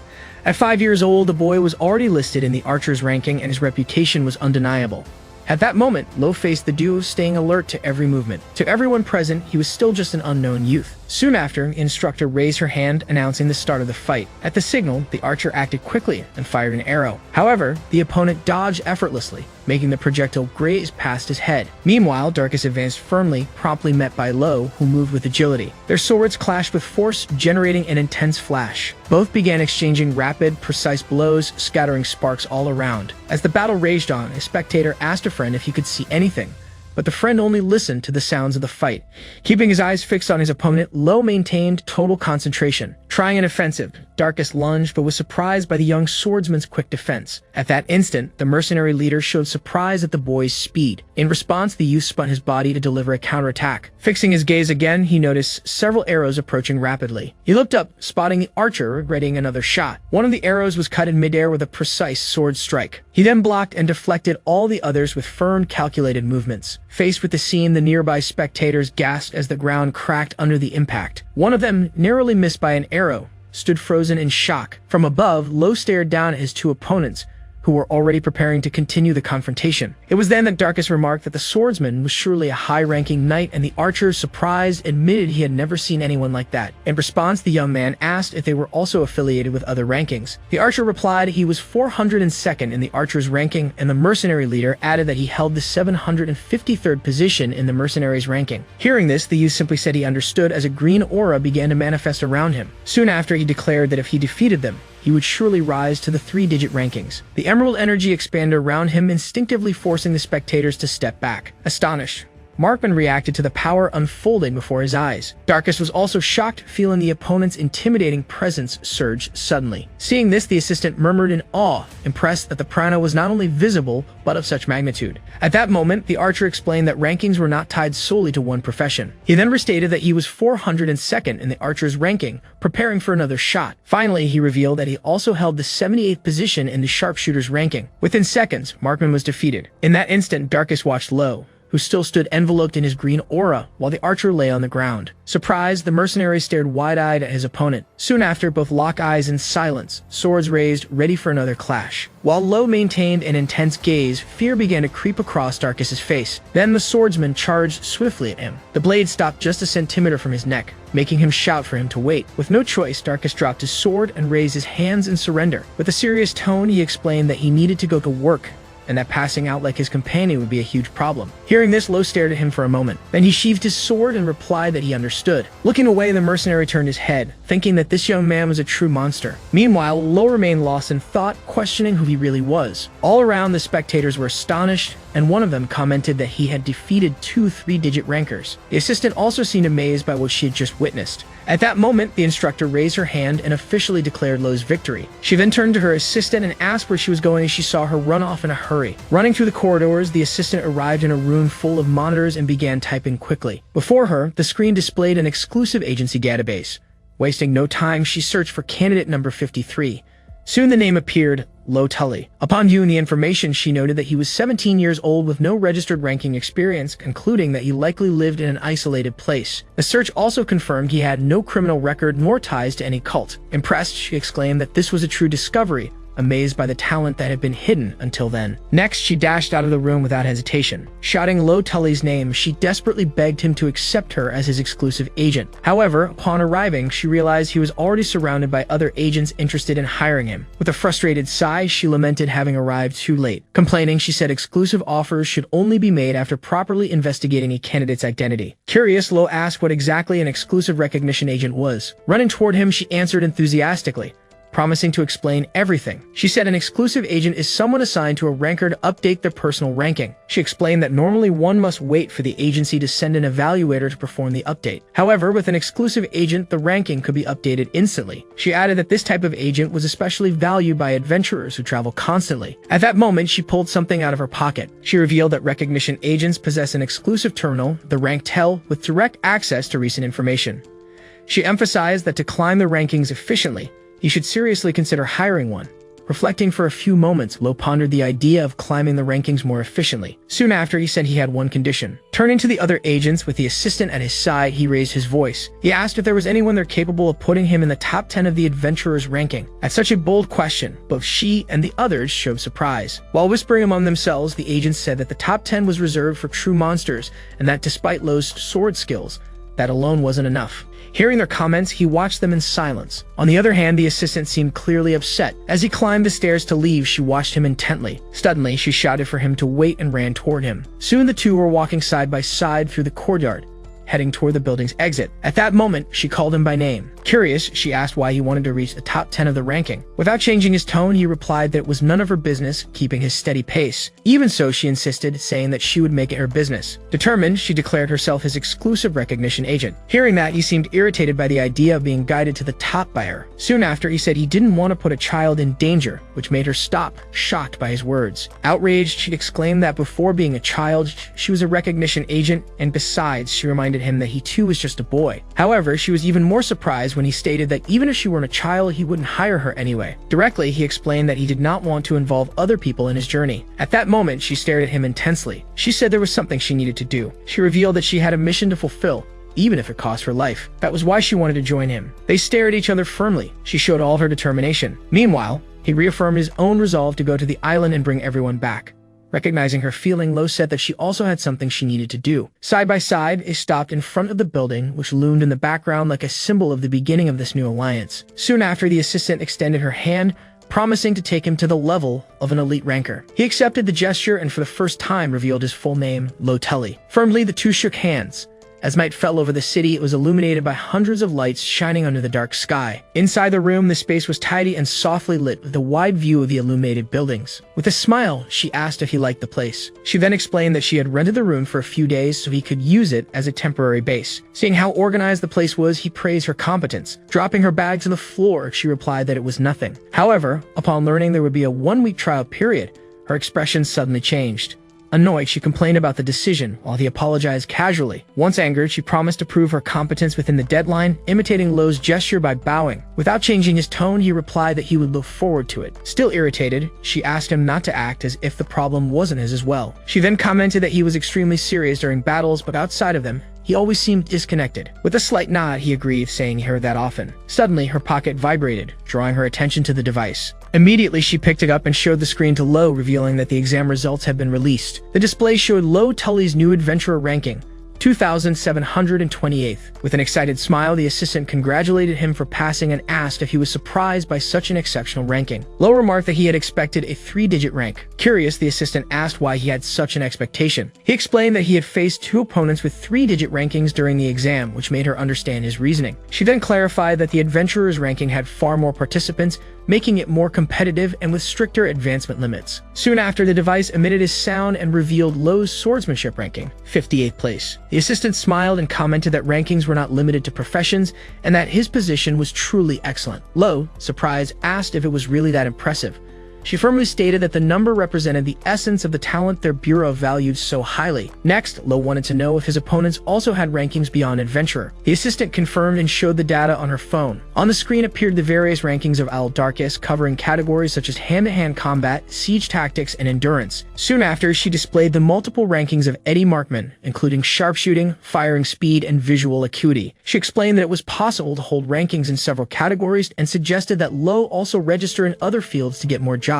At 5 years old, the boy was already listed in the archer's ranking and his reputation was undeniable. At that moment, Lo faced the duo, staying alert to every movement. To everyone present, he was still just an unknown youth. Soon after, the instructor raised her hand, announcing the start of the fight. At the signal, the archer acted quickly and fired an arrow. However, the opponent dodged effortlessly, making the projectile graze past his head. Meanwhile, Darkus advanced firmly, promptly met by Lo, who moved with agility. Their swords clashed with force, generating an intense flash. Both began exchanging rapid, precise blows, scattering sparks all around. As the battle raged on, a spectator asked a friend if he could see anything, but the friend only listened to the sounds of the fight. Keeping his eyes fixed on his opponent, Lo maintained total concentration. Trying an offensive, Darkus lunged but was surprised by the young swordsman's quick defense. At that instant, the mercenary leader showed surprise at the boy's speed. In response, the youth spun his body to deliver a counterattack. Fixing his gaze again, he noticed several arrows approaching rapidly. He looked up, spotting the archer readying another shot. One of the arrows was cut in midair with a precise sword strike. He then blocked and deflected all the others with firm, calculated movements. Faced with the scene, the nearby spectators gasped as the ground cracked under the impact. One of them, narrowly missed by an arrow, stood frozen in shock. From above, Lo stared down at his two opponents, who were already preparing to continue the confrontation. It was then that Darkus remarked that the swordsman was surely a high-ranking knight, and the archer, surprised, admitted he had never seen anyone like that. In response, the young man asked if they were also affiliated with other rankings. The archer replied he was 402nd in the archer's ranking, and the mercenary leader added that he held the 753rd position in the mercenaries' ranking. Hearing this, the youth simply said he understood, as a green aura began to manifest around him. Soon after, he declared that if he defeated them, he would surely rise to the 3-digit rankings. The emerald energy expanded around him, instinctively forcing the spectators to step back. Astonished, Markman reacted to the power unfolding before his eyes. Darkus was also shocked, feeling the opponent's intimidating presence surge suddenly. Seeing this, the assistant murmured in awe, impressed that the prana was not only visible, but of such magnitude. At that moment, the archer explained that rankings were not tied solely to one profession. He then restated that he was 402nd in the archer's ranking, preparing for another shot. Finally, he revealed that he also held the 78th position in the sharpshooter's ranking. Within seconds, Markman was defeated. In that instant, Darkus watched Lo, who still stood enveloped in his green aura, while the archer lay on the ground. Surprised, the mercenary stared wide-eyed at his opponent. Soon after, both locked eyes in silence, swords raised, ready for another clash. While Lo maintained an intense gaze, fear began to creep across Darkus's face. Then the swordsman charged swiftly at him. The blade stopped just a centimeter from his neck, making him shout for him to wait. With no choice, Darkus dropped his sword and raised his hands in surrender. With a serious tone, he explained that he needed to go to work, and that passing out like his companion would be a huge problem. Hearing this, Lo stared at him for a moment. Then he sheathed his sword and replied that he understood. Looking away, the mercenary turned his head, thinking that this young man was a true monster. Meanwhile, Lo remained lost in thought, questioning who he really was. All around, the spectators were astonished, and one of them commented that he had defeated 2 3-digit rankers. The assistant also seemed amazed by what she had just witnessed. At that moment, the instructor raised her hand and officially declared Lo's victory. She then turned to her assistant and asked where she was going, as she saw her run off in a hurry. Running through the corridors, the assistant arrived in a room full of monitors and began typing quickly. Before her, the screen displayed an exclusive agency database. Wasting no time, she searched for candidate number 53. Soon the name appeared, Lo Tully. Upon viewing the information, she noted that he was 17 years old with no registered ranking experience, concluding that he likely lived in an isolated place. The search also confirmed he had no criminal record nor ties to any cult. Impressed, she exclaimed that this was a true discovery, amazed by the talent that had been hidden until then. Next, she dashed out of the room without hesitation. Shouting Lo Tully's name, she desperately begged him to accept her as his exclusive agent. However, upon arriving, she realized he was already surrounded by other agents interested in hiring him. With a frustrated sigh, she lamented having arrived too late. Complaining, she said exclusive offers should only be made after properly investigating a candidate's identity. Curious, Lo asked what exactly an exclusive recognition agent was. Running toward him, she answered enthusiastically, promising to explain everything. She said an exclusive agent is someone assigned to a ranker to update their personal ranking. She explained that normally one must wait for the agency to send an evaluator to perform the update. However, with an exclusive agent, the ranking could be updated instantly. She added that this type of agent was especially valued by adventurers who travel constantly. At that moment, she pulled something out of her pocket. She revealed that recognition agents possess an exclusive terminal, the Rank Tel, with direct access to recent information. She emphasized that to climb the rankings efficiently, he should seriously consider hiring one. Reflecting for a few moments, Lo pondered the idea of climbing the rankings more efficiently. Soon after, he said he had one condition. Turning to the other agents with the assistant at his side, he raised his voice. He asked if there was anyone there capable of putting him in the top 10 of the adventurer's ranking. At such a bold question, both she and the others showed surprise. While whispering among themselves, the agents said that the top 10 was reserved for true monsters, and that despite Lo's sword skills, that alone wasn't enough. Hearing their comments, he watched them in silence. On the other hand, the assistant seemed clearly upset. As he climbed the stairs to leave, she watched him intently. Suddenly, she shouted for him to wait and ran toward him. Soon the two were walking side by side through the courtyard, heading toward the building's exit. At that moment, she called him by name. Curious, she asked why he wanted to reach the top 10 of the ranking. Without changing his tone, he replied that it was none of her business, keeping his steady pace. Even so, she insisted, saying that she would make it her business. Determined, she declared herself his exclusive recognition agent. Hearing that, he seemed irritated by the idea of being guided to the top by her. Soon after, he said he didn't want to put a child in danger, which made her stop, shocked by his words. Outraged, she exclaimed that before being a child, she was a recognition agent, and besides, she reminded him that he too was just a boy. However, she was even more surprised when he stated that even if she weren't a child, he wouldn't hire her anyway. Directly, he explained that he did not want to involve other people in his journey. At that moment, she stared at him intensely. She said there was something she needed to do. She revealed that she had a mission to fulfill, even if it cost her life. That was why she wanted to join him. They stared at each other firmly. She showed all of her determination. Meanwhile, he reaffirmed his own resolve to go to the island and bring everyone back. Recognizing her feeling, Lo said that she also had something she needed to do. Side by side, they stopped in front of the building, which loomed in the background like a symbol of the beginning of this new alliance. Soon after, the assistant extended her hand, promising to take him to the level of an elite ranker. He accepted the gesture and for the first time revealed his full name, Lo Tully. Firmly, the two shook hands. As night fell over the city, it was illuminated by hundreds of lights shining under the dark sky. Inside the room, the space was tidy and softly lit with a wide view of the illuminated buildings. With a smile, she asked if he liked the place. She then explained that she had rented the room for a few days so he could use it as a temporary base. Seeing how organized the place was, he praised her competence. Dropping her bags on the floor, she replied that it was nothing. However, upon learning there would be a one-week trial period, her expression suddenly changed. Annoyed, she complained about the decision, while he apologized casually. Once angered, she promised to prove her competence within the deadline, imitating Lo's gesture by bowing. Without changing his tone, he replied that he would look forward to it. Still irritated, she asked him not to act as if the problem wasn't his as well. She then commented that he was extremely serious during battles, but outside of them, he always seemed disconnected. With a slight nod, he agreed, saying he heard that often. Suddenly, her pocket vibrated, drawing her attention to the device. Immediately, she picked it up and showed the screen to Lo, revealing that the exam results had been released. The display showed Lo Tully's new adventurer ranking, 2,728th. With an excited smile, the assistant congratulated him for passing and asked if he was surprised by such an exceptional ranking. Lo remarked that he had expected a 3-digit rank. Curious, the assistant asked why he had such an expectation. He explained that he had faced 2 opponents with 3-digit rankings during the exam, which made her understand his reasoning. She then clarified that the adventurer's ranking had far more participants, making it more competitive and with stricter advancement limits. Soon after, the device emitted a sound and revealed Lo's swordsmanship ranking, 58th place. The assistant smiled and commented that rankings were not limited to professions and that his position was truly excellent. Lo, surprised, asked if it was really that impressive. She firmly stated that the number represented the essence of the talent their bureau valued so highly. Next, Lo wanted to know if his opponents also had rankings beyond adventurer. The assistant confirmed and showed the data on her phone. On the screen appeared the various rankings of Al Darkest, covering categories such as hand-to-hand combat, siege tactics, and endurance. Soon after, she displayed the multiple rankings of Eddie Markman, including sharpshooting, firing speed, and visual acuity. She explained that it was possible to hold rankings in several categories and suggested that Lo also register in other fields to get more jobs.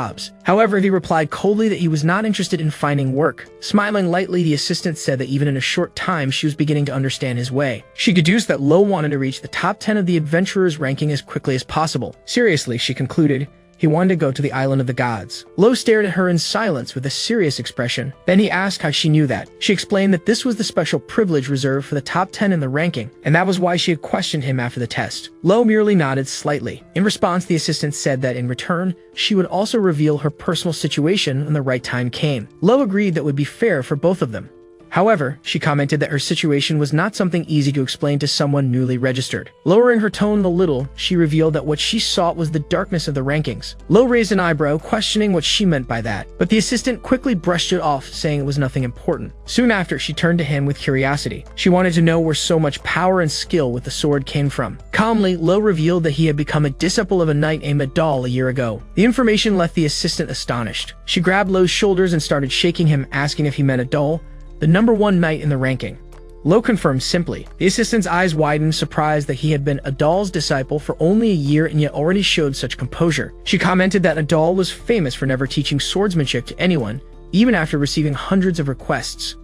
However, he replied coldly that he was not interested in finding work. Smiling lightly, the assistant said that even in a short time, she was beginning to understand his way. She deduced that Lo wanted to reach the top 10 of the adventurer's ranking as quickly as possible. Seriously, she concluded, He wanted to go to the island of the gods. Lo stared at her in silence with a serious expression. Then he asked how she knew that. She explained that this was the special privilege reserved for the top 10 in the ranking, and that was why she had questioned him after the test. Lo merely nodded slightly. In response, the assistant said that in return, she would also reveal her personal situation when the right time came. Lo agreed that would be fair for both of them. However, she commented that her situation was not something easy to explain to someone newly registered. Lowering her tone a little, she revealed that what she sought was the darkness of the rankings. Lo raised an eyebrow, questioning what she meant by that, but the assistant quickly brushed it off, saying it was nothing important. Soon after, she turned to him with curiosity. She wanted to know where so much power and skill with the sword came from. Calmly, Lo revealed that he had become a disciple of a knight named Adal a year ago. The information left the assistant astonished. She grabbed Lo's shoulders and started shaking him, asking if he meant Adal, the number 1 knight in the ranking. Lo confirmed simply. The assistant's eyes widened, surprised that he had been Adal's disciple for only a year and yet already showed such composure. She commented that Adal was famous for never teaching swordsmanship to anyone, even after receiving hundreds of requests.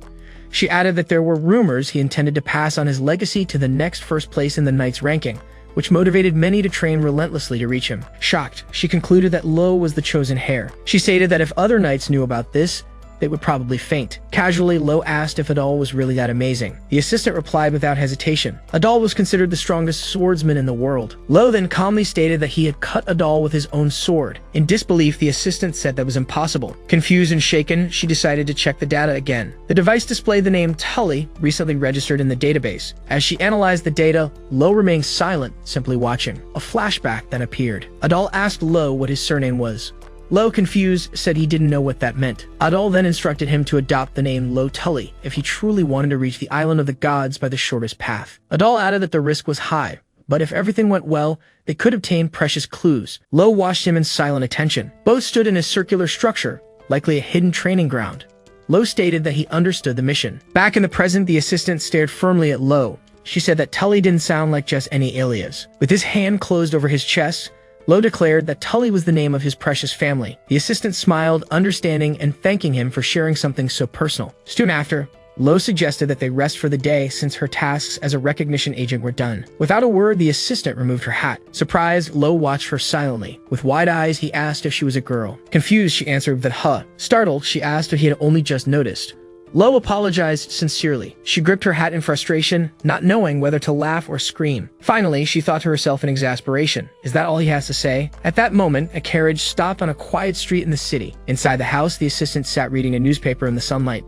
She added that there were rumors he intended to pass on his legacy to the next first place in the knight's ranking, which motivated many to train relentlessly to reach him. Shocked, she concluded that Lo was the chosen heir. She stated that if other knights knew about this, they would probably faint. Casually, Lo asked if Adal was really that amazing. The assistant replied without hesitation. Adal was considered the strongest swordsman in the world. Lo then calmly stated that he had cut Adal with his own sword. In disbelief, the assistant said that was impossible. Confused and shaken, she decided to check the data again. The device displayed the name Tully, recently registered in the database. As she analyzed the data, Lo remained silent, simply watching. A flashback then appeared. Adal asked Lo what his surname was. Lo, confused, said he didn't know what that meant. Adal then instructed him to adopt the name Lo Tully if he truly wanted to reach the island of the gods by the shortest path. Adal added that the risk was high, but if everything went well, they could obtain precious clues. Lo watched him in silent attention. Both stood in a circular structure, likely a hidden training ground. Lo stated that he understood the mission. Back in the present, the assistant stared firmly at Lo. She said that Tully didn't sound like just any alias. With his hand closed over his chest, Lo declared that Tully was the name of his precious family. The assistant smiled, understanding and thanking him for sharing something so personal. Soon after, Lo suggested that they rest for the day since her tasks as a recognition agent were done. Without a word, the assistant removed her hat. Surprised, Lo watched her silently. With wide eyes, he asked if she was a girl. Confused, she answered that huh. Startled, she asked if he had only just noticed. Lo apologized sincerely. She gripped her hat in frustration, not knowing whether to laugh or scream. Finally, she thought to herself in exasperation, is that all he has to say? At that moment, a carriage stopped on a quiet street in the city. Inside the house, the assistant sat reading a newspaper in the sunlight.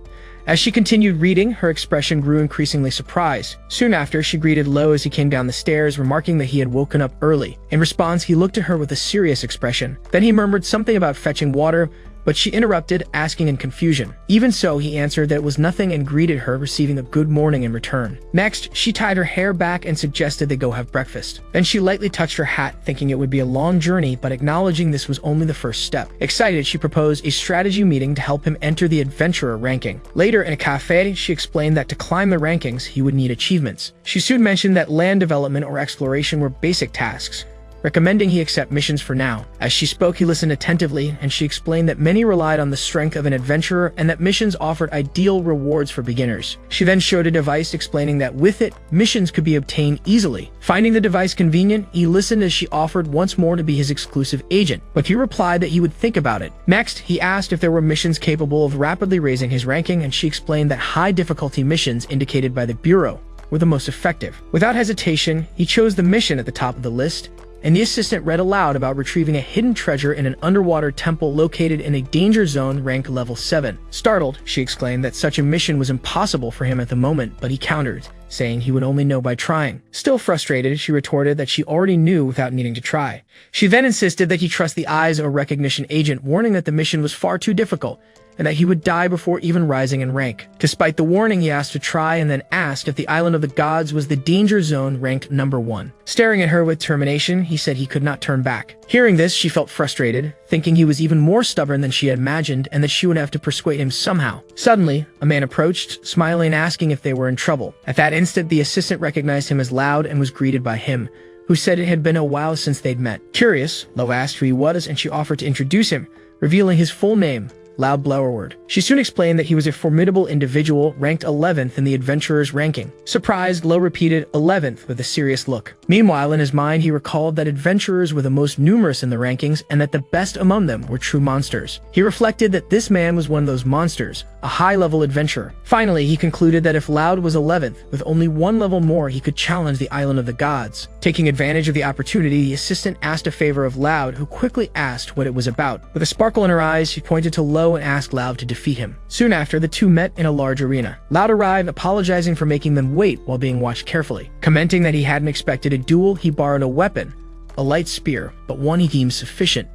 As she continued reading, her expression grew increasingly surprised. Soon after, she greeted Lo as he came down the stairs, remarking that he had woken up early. In response, he looked at her with a serious expression. Then he murmured something about fetching water, but she interrupted, asking in confusion. Even so, he answered that it was nothing and greeted her, receiving a good morning in return. Next, she tied her hair back and suggested they go have breakfast. Then she lightly touched her hat, thinking it would be a long journey, but acknowledging this was only the first step. Excited, she proposed a strategy meeting to help him enter the adventurer ranking. Later, in a cafe, she explained that to climb the rankings, he would need achievements. She soon mentioned that land development or exploration were basic tasks, recommending he accept missions for now. As she spoke, he listened attentively, and she explained that many relied on the strength of an adventurer and that missions offered ideal rewards for beginners. She then showed a device explaining that with it, missions could be obtained easily. Finding the device convenient, he listened as she offered once more to be his exclusive agent, but he replied that he would think about it. Next, he asked if there were missions capable of rapidly raising his ranking, and she explained that high difficulty missions indicated by the Bureau were the most effective. Without hesitation, he chose the mission at the top of the list, and the assistant read aloud about retrieving a hidden treasure in an underwater temple located in a danger zone rank level 7. Startled, she exclaimed that such a mission was impossible for him at the moment, but he countered, saying he would only know by trying. Still frustrated, she retorted that she already knew without needing to try. She then insisted that he trust the eyes of a recognition agent, warning that the mission was far too difficult, and that he would die before even rising in rank. Despite the warning, he asked to try and then asked if the island of the gods was the danger zone ranked number 1. Staring at her with determination, he said he could not turn back. Hearing this, she felt frustrated, thinking he was even more stubborn than she had imagined and that she would have to persuade him somehow. Suddenly, a man approached, smiling and asking if they were in trouble. At that instant, the assistant recognized him as Loud and was greeted by him, who said it had been a while since they'd met. Curious, Lo asked who he was and she offered to introduce him, revealing his full name, Loud Blowerword. She soon explained that he was a formidable individual ranked 11th in the adventurer's ranking. Surprised, Lo repeated 11th with a serious look. Meanwhile, in his mind, he recalled that adventurers were the most numerous in the rankings and that the best among them were true monsters. He reflected that this man was one of those monsters, a high-level adventurer. Finally, he concluded that if Loud was 11th, with only one level more, he could challenge the Island of the Gods. Taking advantage of the opportunity, the assistant asked a favor of Loud, who quickly asked what it was about. With a sparkle in her eyes, she pointed to Lo and asked Loud to defeat him. Soon after, the two met in a large arena. Loud arrived, apologizing for making them wait while being watched carefully. Commenting that he hadn't expected a duel, he borrowed a weapon, a light spear, but one he deemed sufficient.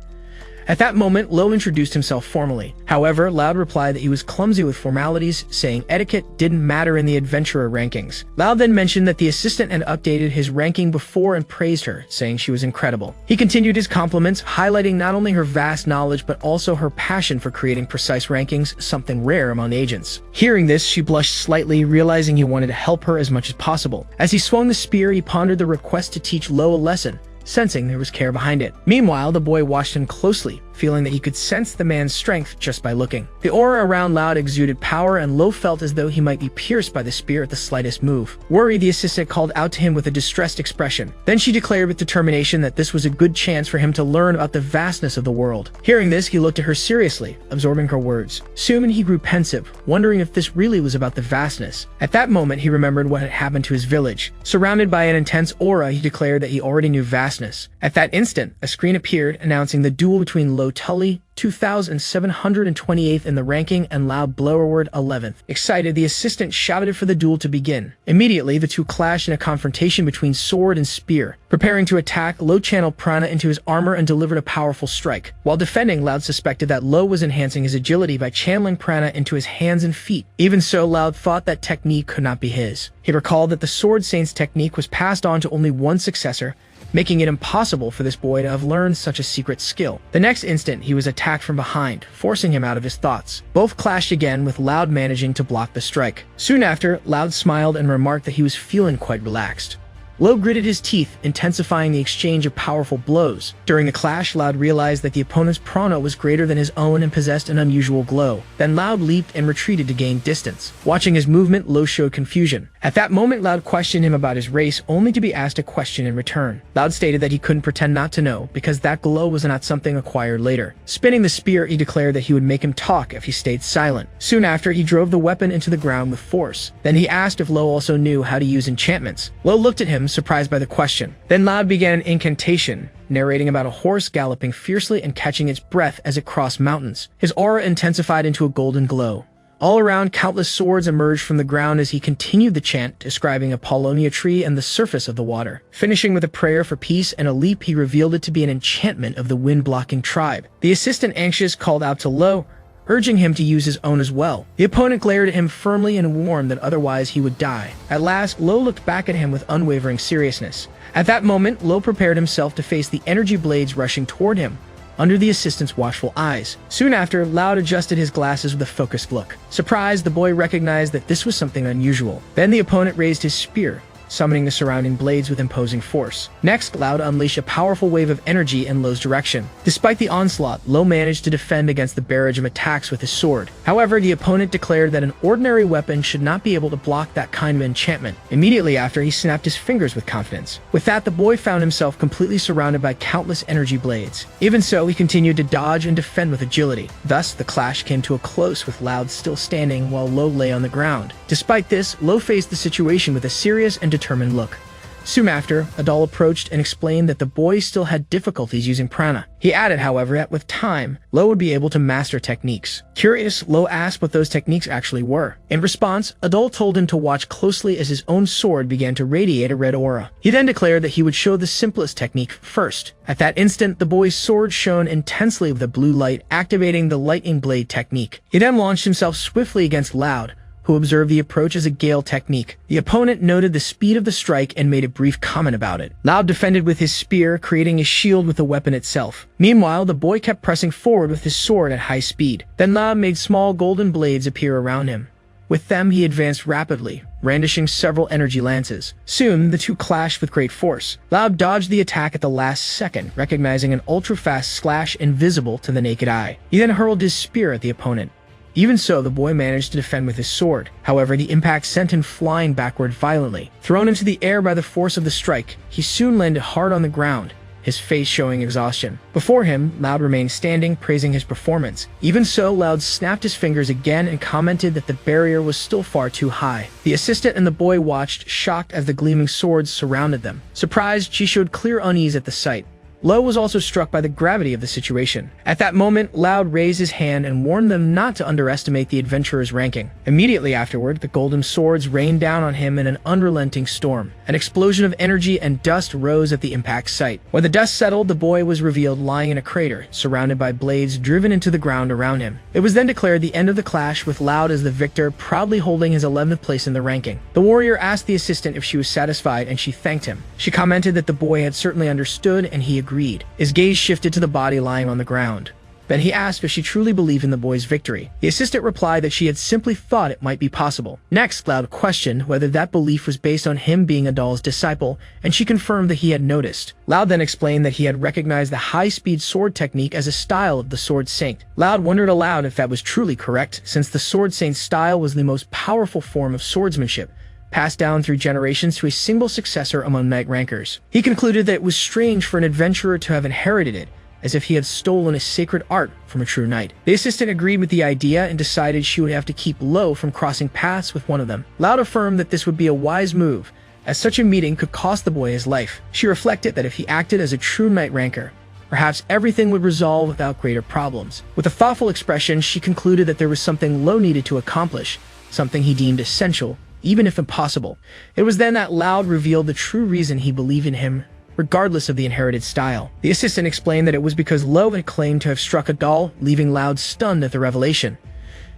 At that moment, Lo introduced himself formally. However, Loud replied that he was clumsy with formalities, saying etiquette didn't matter in the adventurer rankings. Loud then mentioned that the assistant had updated his ranking before and praised her, saying she was incredible. He continued his compliments, highlighting not only her vast knowledge but also her passion for creating precise rankings, something rare among agents. Hearing this, she blushed slightly, realizing he wanted to help her as much as possible. As he swung the spear, he pondered the request to teach Lo a lesson, sensing there was care behind it. Meanwhile, the boy watched him closely, feeling that he could sense the man's strength just by looking. The aura around Loud exuded power, and Lo felt as though he might be pierced by the spear at the slightest move. Worried, the assistant called out to him with a distressed expression. Then she declared with determination that this was a good chance for him to learn about the vastness of the world. Hearing this, he looked at her seriously, absorbing her words. Soon he grew pensive, wondering if this really was about the vastness. At that moment, he remembered what had happened to his village. Surrounded by an intense aura, he declared that he already knew vastness. At that instant, a screen appeared announcing the duel between Tully, 2,728th in the ranking, and Loud Blowerword, 11th. Excited, the assistant shouted for the duel to begin. Immediately, the two clashed in a confrontation between sword and spear. Preparing to attack, Lo channeled prana into his armor and delivered a powerful strike. While defending, Loud suspected that Lo was enhancing his agility by channeling prana into his hands and feet. Even so, Loud thought that technique could not be his. He recalled that the Sword Saint's technique was passed on to only one successor, making it impossible for this boy to have learned such a secret skill. The next instant, he was attacked from behind, forcing him out of his thoughts. Both clashed again, with Loud managing to block the strike. Soon after, Loud smiled and remarked that he was feeling quite relaxed. Lo gritted his teeth, intensifying the exchange of powerful blows. During the clash, Loud realized that the opponent's prana was greater than his own and possessed an unusual glow. Then Loud leaped and retreated to gain distance. Watching his movement, Lo showed confusion. At that moment, Loud questioned him about his race, only to be asked a question in return. Loud stated that he couldn't pretend not to know, because that glow was not something acquired later. Spinning the spear, he declared that he would make him talk if he stayed silent. Soon after, he drove the weapon into the ground with force. Then he asked if Lo also knew how to use enchantments. Lo looked at him, surprised by the question. Then Loud began an incantation, narrating about a horse galloping fiercely and catching its breath as it crossed mountains. His aura intensified into a golden glow. All around, countless swords emerged from the ground as he continued the chant, describing a paulownia tree and the surface of the water. Finishing with a prayer for peace and a leap, he revealed it to be an enchantment of the wind-blocking tribe. The assistant, anxious, called out to Lo, urging him to use his own as well. The opponent glared at him firmly and warned that otherwise he would die. At last, Lo looked back at him with unwavering seriousness. At that moment, Lo prepared himself to face the energy blades rushing toward him, under the assistant's watchful eyes. Soon after, Loud adjusted his glasses with a focused look. Surprised, the boy recognized that this was something unusual. Then the opponent raised his spear, summoning the surrounding blades with imposing force. Next, Loud unleashed a powerful wave of energy in Lo's direction. Despite the onslaught, Lo managed to defend against the barrage of attacks with his sword. However, the opponent declared that an ordinary weapon should not be able to block that kind of enchantment. Immediately after, he snapped his fingers with confidence. With that, the boy found himself completely surrounded by countless energy blades. Even so, he continued to dodge and defend with agility. Thus, the clash came to a close, with Loud still standing while Lo lay on the ground. Despite this, Lo faced the situation with a serious and determined look. Soon after, Adal approached and explained that the boy still had difficulties using prana. He added, however, that with time, Lo would be able to master techniques. Curious, Lo asked what those techniques actually were. In response, Adal told him to watch closely as his own sword began to radiate a red aura. He then declared that he would show the simplest technique first. At that instant, the boy's sword shone intensely with a blue light, activating the lightning blade technique. He then launched himself swiftly against Loud, who observed the approach as a gale technique. The opponent noted the speed of the strike and made a brief comment about it. Loud defended with his spear, creating a shield with the weapon itself. Meanwhile, the boy kept pressing forward with his sword at high speed. Then Loud made small golden blades appear around him. With them, he advanced rapidly, brandishing several energy lances. Soon, the two clashed with great force. Loud dodged the attack at the last second, recognizing an ultra-fast slash invisible to the naked eye. He then hurled his spear at the opponent. Even so, the boy managed to defend with his sword. However, the impact sent him flying backward violently. Thrown into the air by the force of the strike, he soon landed hard on the ground, his face showing exhaustion. Before him, Loud remained standing, praising his performance. Even so, Loud snapped his fingers again and commented that the barrier was still far too high. The assistant and the boy watched, shocked as the gleaming swords surrounded them. Surprised, she showed clear unease at the sight. Lo was also struck by the gravity of the situation. At that moment, Loud raised his hand and warned them not to underestimate the adventurer's ranking. Immediately afterward, the golden swords rained down on him in an unrelenting storm. An explosion of energy and dust rose at the impact site. When the dust settled, the boy was revealed lying in a crater, surrounded by blades driven into the ground around him. It was then declared the end of the clash, with Loud as the victor, proudly holding his 11th place in the ranking. The warrior asked the assistant if she was satisfied, and she thanked him. She commented that the boy had certainly understood, and he agreed. His gaze shifted to the body lying on the ground. Then he asked if she truly believed in the boy's victory. The assistant replied that she had simply thought it might be possible. Next, Loud questioned whether that belief was based on him being Adal's disciple, and she confirmed that he had noticed. Loud then explained that he had recognized the high-speed sword technique as a style of the Sword Saint. Loud wondered aloud if that was truly correct, since the Sword Saint style was the most powerful form of swordsmanship, passed down through generations to a single successor among knight rankers. He concluded that it was strange for an adventurer to have inherited it, as if he had stolen a sacred art from a true knight. The assistant agreed with the idea and decided she would have to keep Lo from crossing paths with one of them. Loud affirmed that this would be a wise move, as such a meeting could cost the boy his life. She reflected that if he acted as a true knight ranker, perhaps everything would resolve without greater problems. With a thoughtful expression, she concluded that there was something Lo needed to accomplish, something he deemed essential, even if impossible. It was then that Loud revealed the true reason he believed in him, regardless of the inherited style. The assistant explained that it was because Lo had claimed to have struck Adal, leaving Loud stunned at the revelation.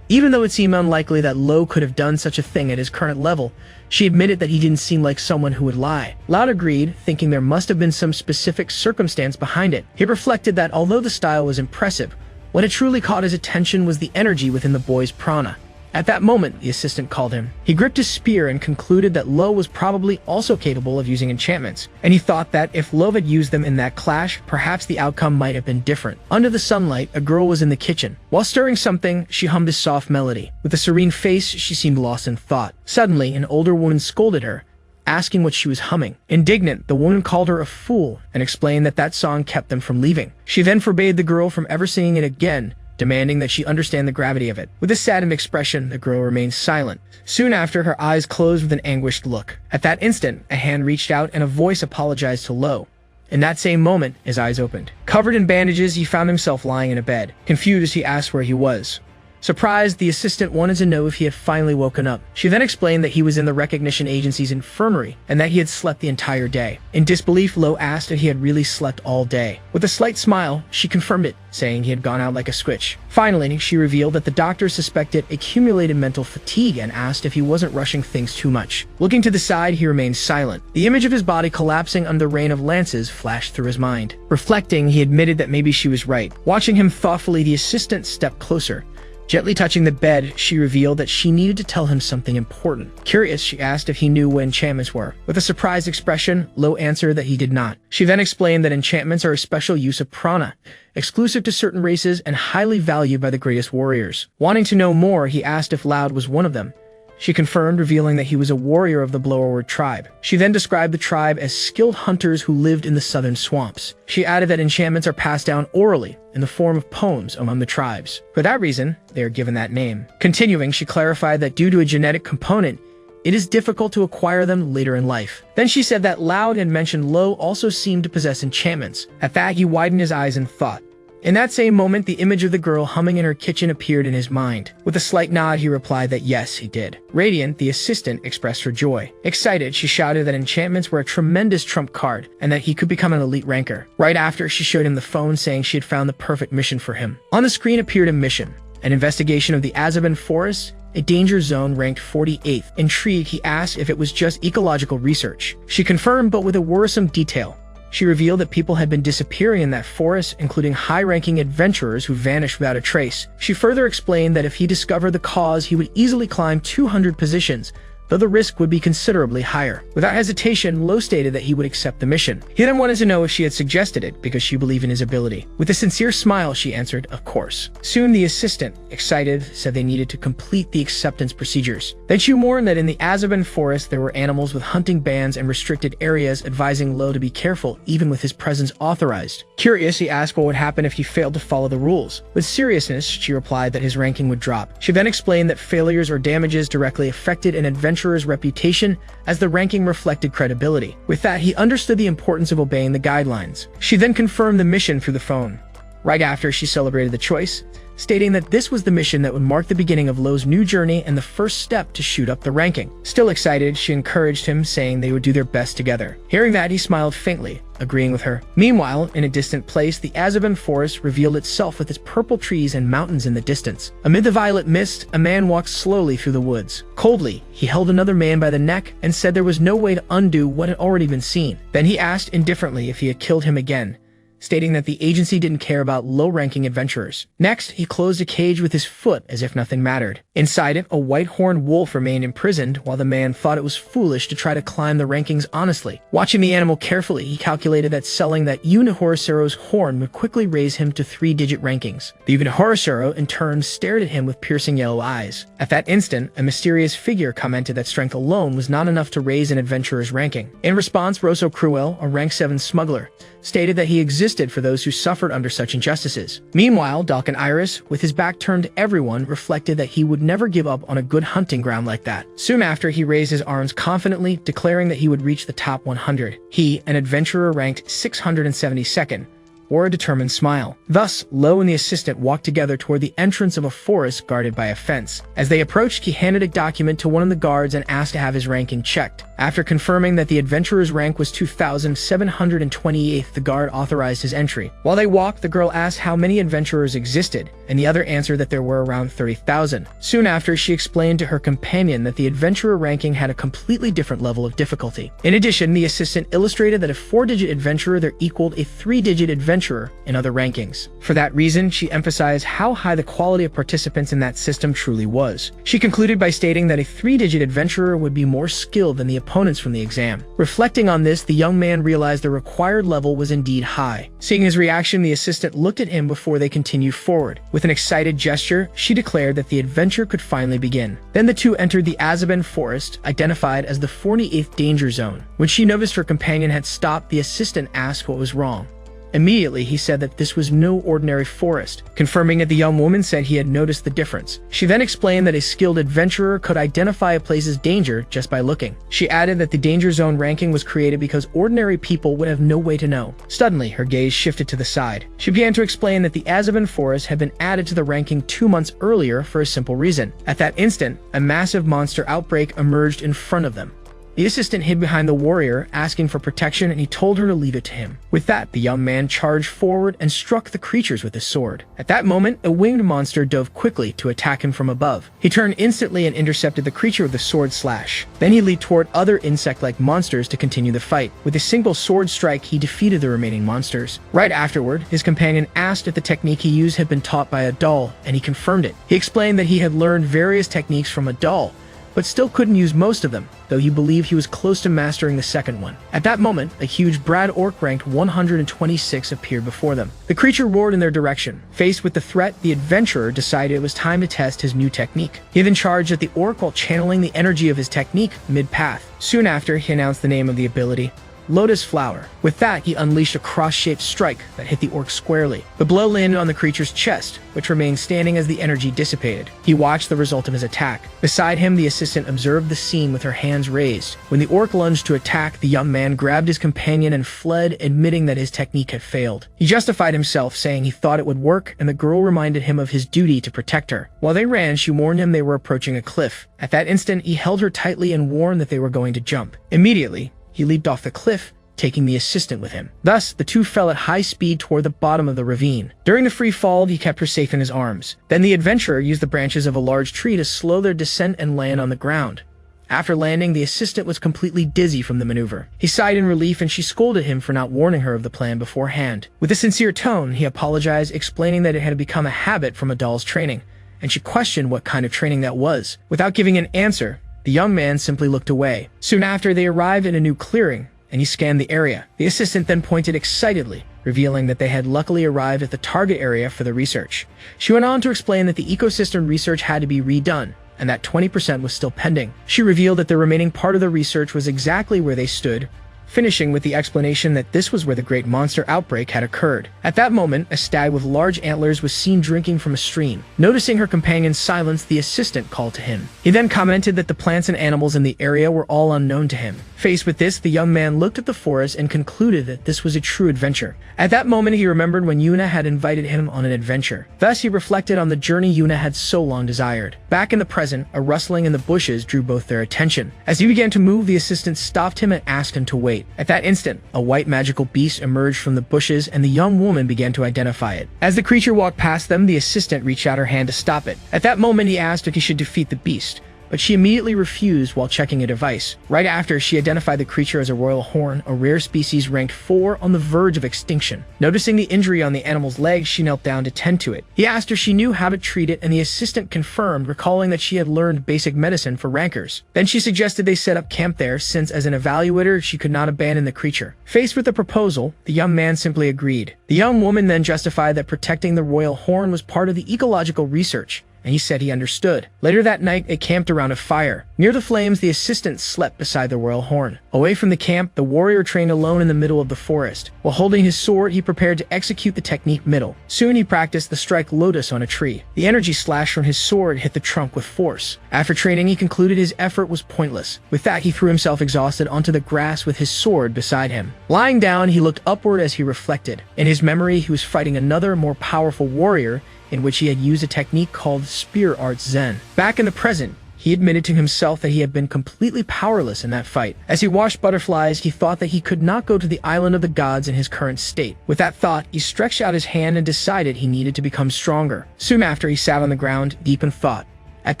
Even though it seemed unlikely that Lo could have done such a thing at his current level, she admitted that he didn't seem like someone who would lie. Loud agreed, thinking there must have been some specific circumstance behind it. He reflected that although the style was impressive, what had truly caught his attention was the energy within the boy's prana. At that moment, the assistant called him. He gripped his spear and concluded that Lo was probably also capable of using enchantments, and he thought that if Lo had used them in that clash, perhaps the outcome might have been different. Under the sunlight, a girl was in the kitchen. While stirring something, she hummed a soft melody. With a serene face, she seemed lost in thought. Suddenly, an older woman scolded her, asking what she was humming. Indignant, the woman called her a fool and explained that that song kept them from leaving. She then forbade the girl from ever singing it again, demanding that she understand the gravity of it. With a saddened expression, the girl remained silent. Soon after, her eyes closed with an anguished look. At that instant, a hand reached out and a voice apologized to Lo. In that same moment, his eyes opened. Covered in bandages, he found himself lying in a bed. Confused, he asked where he was. Surprised, the assistant wanted to know if he had finally woken up. She then explained that he was in the recognition agency's infirmary and that he had slept the entire day. In disbelief, Lo asked if he had really slept all day. With a slight smile, she confirmed it, saying he had gone out like a switch. Finally, she revealed that the doctor suspected accumulated mental fatigue and asked if he wasn't rushing things too much. Looking to the side, he remained silent. The image of his body collapsing under the rain of lances flashed through his mind. Reflecting, he admitted that maybe she was right. Watching him thoughtfully, the assistant stepped closer. Gently touching the bed, she revealed that she needed to tell him something important. Curious, she asked if he knew what enchantments were. With a surprised expression, Lo answered that he did not. She then explained that enchantments are a special use of prana, exclusive to certain races and highly valued by the greatest warriors. Wanting to know more, he asked if Loud was one of them. She confirmed, revealing that he was a warrior of the Blowerword tribe. She then described the tribe as skilled hunters who lived in the southern swamps. She added that enchantments are passed down orally in the form of poems among the tribes. For that reason, they are given that name. Continuing, she clarified that due to a genetic component, it is difficult to acquire them later in life. Then she said that Loud had mentioned Lo also seemed to possess enchantments. At that, he widened his eyes in thought. In that same moment, the image of the girl humming in her kitchen appeared in his mind. With a slight nod, he replied that yes, he did. Radiant, the assistant expressed her joy. Excited, she shouted that enchantments were a tremendous trump card and that he could become an elite ranker. Right after, she showed him the phone, saying she had found the perfect mission for him. On the screen appeared a mission, an investigation of the Azaban forest, a danger zone ranked 48th. Intrigued, he asked if it was just ecological research. She confirmed, but with a worrisome detail. She revealed that people had been disappearing in that forest, including high-ranking adventurers who vanished without a trace. She further explained that if he discovered the cause, he would easily climb 200 positions, though the risk would be considerably higher. Without hesitation, Lo stated that he would accept the mission. He then wanted to know if she had suggested it because she believed in his ability. With a sincere smile, she answered, "Of course." Soon the assistant, excited, said they needed to complete the acceptance procedures. Then she warned that in the Azaban forest there were animals with hunting bans and restricted areas, advising Lo to be careful even with his presence authorized. Curious, he asked what would happen if he failed to follow the rules. With seriousness, she replied that his ranking would drop. She then explained that failures or damages directly affected an adventurer's reputation, as the ranking reflected credibility. With that, he understood the importance of obeying the guidelines. She then confirmed the mission through the phone. Right after, she celebrated the choice, stating that this was the mission that would mark the beginning of Lo's new journey and the first step to shoot up the ranking. Still excited, she encouraged him, saying they would do their best together. Hearing that, he smiled faintly, agreeing with her. Meanwhile, in a distant place, the Azaban forest revealed itself with its purple trees and mountains in the distance. Amid the violet mist, a man walked slowly through the woods. Coldly, he held another man by the neck and said there was no way to undo what had already been seen. Then he asked indifferently if he had killed him again, stating that the agency didn't care about low-ranking adventurers. Next, he closed a cage with his foot as if nothing mattered. Inside it, a white-horned wolf remained imprisoned, while the man thought it was foolish to try to climb the rankings honestly. Watching the animal carefully, he calculated that selling that Yuna Horosuro's horn would quickly raise him to 3-digit rankings. The Yuna Horosuro, in turn, stared at him with piercing yellow eyes. At that instant, a mysterious figure commented that strength alone was not enough to raise an adventurer's ranking. In response, Rosso Cruel, a rank 7 smuggler, stated that he existed for those who suffered under such injustices. Meanwhile, Dalkin Iris, with his back turned to everyone, reflected that he would never give up on a good hunting ground like that. Soon after, he raised his arms confidently, declaring that he would reach the top 100. He, an adventurer ranked 672nd, wore a determined smile. Thus, Lo and the assistant walked together toward the entrance of a forest guarded by a fence. As they approached, he handed a document to one of the guards and asked to have his ranking checked. After confirming that the adventurer's rank was 2,728th, the guard authorized his entry. While they walked, the girl asked how many adventurers existed, and the other answered that there were around 30,000. Soon after, she explained to her companion that the adventurer ranking had a completely different level of difficulty. In addition, the assistant illustrated that a 4-digit adventurer there equaled a 3-digit adventurer in other rankings. For that reason, she emphasized how high the quality of participants in that system truly was. She concluded by stating that a 3-digit adventurer would be more skilled than the opponents from the exam. Reflecting on this, the young man realized the required level was indeed high. Seeing his reaction, the assistant looked at him before they continued forward. With an excited gesture, she declared that the adventure could finally begin. Then the two entered the Azaban forest, identified as the 48th danger zone. When she noticed her companion had stopped, the assistant asked what was wrong. Immediately, he said that this was no ordinary forest, confirming that the young woman said he had noticed the difference. She then explained that a skilled adventurer could identify a place's danger just by looking. She added that the danger zone ranking was created because ordinary people would have no way to know. Suddenly, her gaze shifted to the side. She began to explain that the Azaban forest had been added to the ranking 2 months earlier for a simple reason. At that instant, a massive monster outbreak emerged in front of them. The assistant hid behind the warrior, asking for protection, and he told her to leave it to him. With that, the young man charged forward and struck the creatures with his sword. At that moment, a winged monster dove quickly to attack him from above. He turned instantly and intercepted the creature with a sword slash. Then he leaped toward other insect-like monsters to continue the fight. With a single sword strike, he defeated the remaining monsters. Right afterward, his companion asked if the technique he used had been taught by a doll, and he confirmed it. He explained that he had learned various techniques from a doll, but still couldn't use most of them, though he believed he was close to mastering the second one. At that moment, a huge Brad Orc ranked 126 appeared before them. The creature roared in their direction. Faced with the threat, the adventurer decided it was time to test his new technique. He then charged at the Orc while channeling the energy of his technique mid-path. Soon after, he announced the name of the ability: Lotus Flower. With that, he unleashed a cross-shaped strike that hit the orc squarely. The blow landed on the creature's chest, which remained standing as the energy dissipated. He watched the result of his attack. Beside him, the assistant observed the scene with her hands raised. When the orc lunged to attack, the young man grabbed his companion and fled, admitting that his technique had failed. He justified himself, saying he thought it would work, and the girl reminded him of his duty to protect her. While they ran, she warned him they were approaching a cliff. At that instant, he held her tightly and warned that they were going to jump. Immediately, he leaped off the cliff, taking the assistant with him. Thus, the two fell at high speed toward the bottom of the ravine. During the free fall, he kept her safe in his arms. Then the adventurer used the branches of a large tree to slow their descent and land on the ground. After landing, the assistant was completely dizzy from the maneuver. He sighed in relief, and she scolded him for not warning her of the plan beforehand. With a sincere tone, he apologized, explaining that it had become a habit from a doll's training, and she questioned what kind of training that was. Without giving an answer, The young man simply looked away. Soon after, they arrived in a new clearing, and he scanned the area. The assistant then pointed excitedly, revealing that they had luckily arrived at the target area for the research. She went on to explain that the ecosystem research had to be redone, and that 20% was still pending. She revealed that the remaining part of the research was exactly where they stood, finishing with the explanation that this was where the great monster outbreak had occurred. At that moment, a stag with large antlers was seen drinking from a stream. Noticing her companion's silence, the assistant called to him. He then commented that the plants and animals in the area were all unknown to him. Faced with this, the young man looked at the forest and concluded that this was a true adventure. At that moment, he remembered when Yuna had invited him on an adventure. Thus, he reflected on the journey Yuna had so long desired. Back in the present, a rustling in the bushes drew both their attention. As he began to move, the assistant stopped him and asked him to wait. At that instant, a white magical beast emerged from the bushes and the young woman began to identify it. As the creature walked past them, the assistant reached out her hand to stop it. At that moment, he asked if he should defeat the beast, but she immediately refused while checking a device. Right after, she identified the creature as a royal horn, a rare species ranked 4 on the verge of extinction. Noticing the injury on the animal's leg, she knelt down to tend to it. He asked if she knew how to treat it, and the assistant confirmed, recalling that she had learned basic medicine for rankers. Then she suggested they set up camp there, since as an evaluator, she could not abandon the creature. Faced with the proposal, the young man simply agreed. The young woman then justified that protecting the royal horn was part of the ecological research, and he said he understood. Later that night, they camped around a fire. Near the flames, the assistant slept beside the royal horn. Away from the camp, the warrior trained alone in the middle of the forest. While holding his sword, he prepared to execute the technique middle. Soon he practiced the strike lotus on a tree. The energy slash from his sword hit the trunk with force. After training, he concluded his effort was pointless. With that, he threw himself exhausted onto the grass with his sword beside him. Lying down, he looked upward as he reflected. In his memory, he was fighting another, more powerful warrior, in which he had used a technique called Spear Arts Zen. Back in the present, he admitted to himself that he had been completely powerless in that fight. As he watched butterflies, he thought that he could not go to the island of the gods in his current state. With that thought, he stretched out his hand and decided he needed to become stronger. Soon after, he sat on the ground, deep in thought. At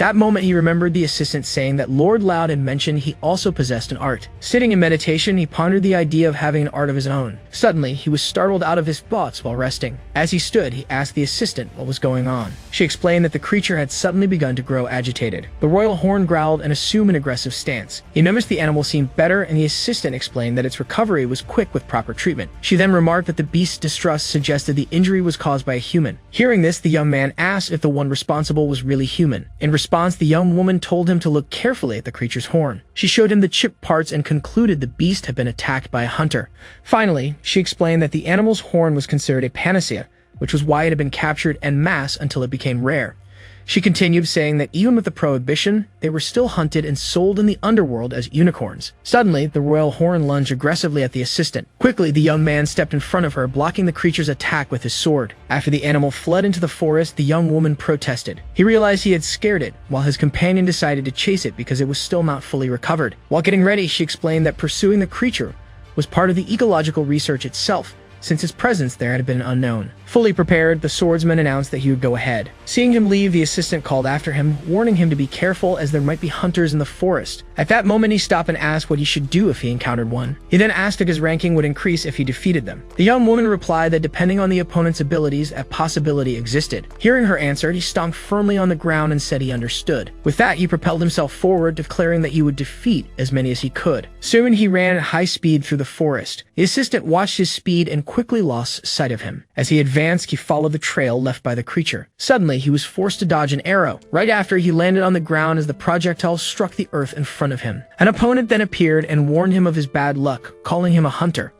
that moment, he remembered the assistant saying that Lord Loud had mentioned he also possessed an art. Sitting in meditation, he pondered the idea of having an art of his own. Suddenly, he was startled out of his thoughts while resting. As he stood, he asked the assistant what was going on. She explained that the creature had suddenly begun to grow agitated. The royal horn growled and assumed an aggressive stance. He noticed the animal seemed better, and the assistant explained that its recovery was quick with proper treatment. She then remarked that the beast's distrust suggested the injury was caused by a human. Hearing this, the young man asked if the one responsible was really human. In response, the young woman told him to look carefully at the creature's horn. She showed him the chipped parts and concluded the beast had been attacked by a hunter. Finally, she explained that the animal's horn was considered a panacea, which was why it had been captured en masse until it became rare. She continued saying that even with the prohibition, they were still hunted and sold in the underworld as unicorns. Suddenly, the royal horn lunged aggressively at the assistant. Quickly, the young man stepped in front of her, blocking the creature's attack with his sword. After the animal fled into the forest, the young woman protested. He realized he had scared it, while his companion decided to chase it because it was still not fully recovered. While getting ready, she explained that pursuing the creature was part of the ecological research itself, since his presence there had been unknown. Fully prepared, the swordsman announced that he would go ahead. Seeing him leave, the assistant called after him, warning him to be careful as there might be hunters in the forest. At that moment, he stopped and asked what he should do if he encountered one. He then asked if his ranking would increase if he defeated them. The young woman replied that depending on the opponent's abilities, a possibility existed. Hearing her answer, he stomped firmly on the ground and said he understood. With that, he propelled himself forward, declaring that he would defeat as many as he could. Soon, he ran at high speed through the forest. The assistant watched his speed and quickly lost sight of him. As he advanced, he followed the trail left by the creature. Suddenly, he was forced to dodge an arrow. Right after, he landed on the ground as the projectile struck the earth in front of him. An opponent then appeared and warned him of his bad luck, calling him a hunter.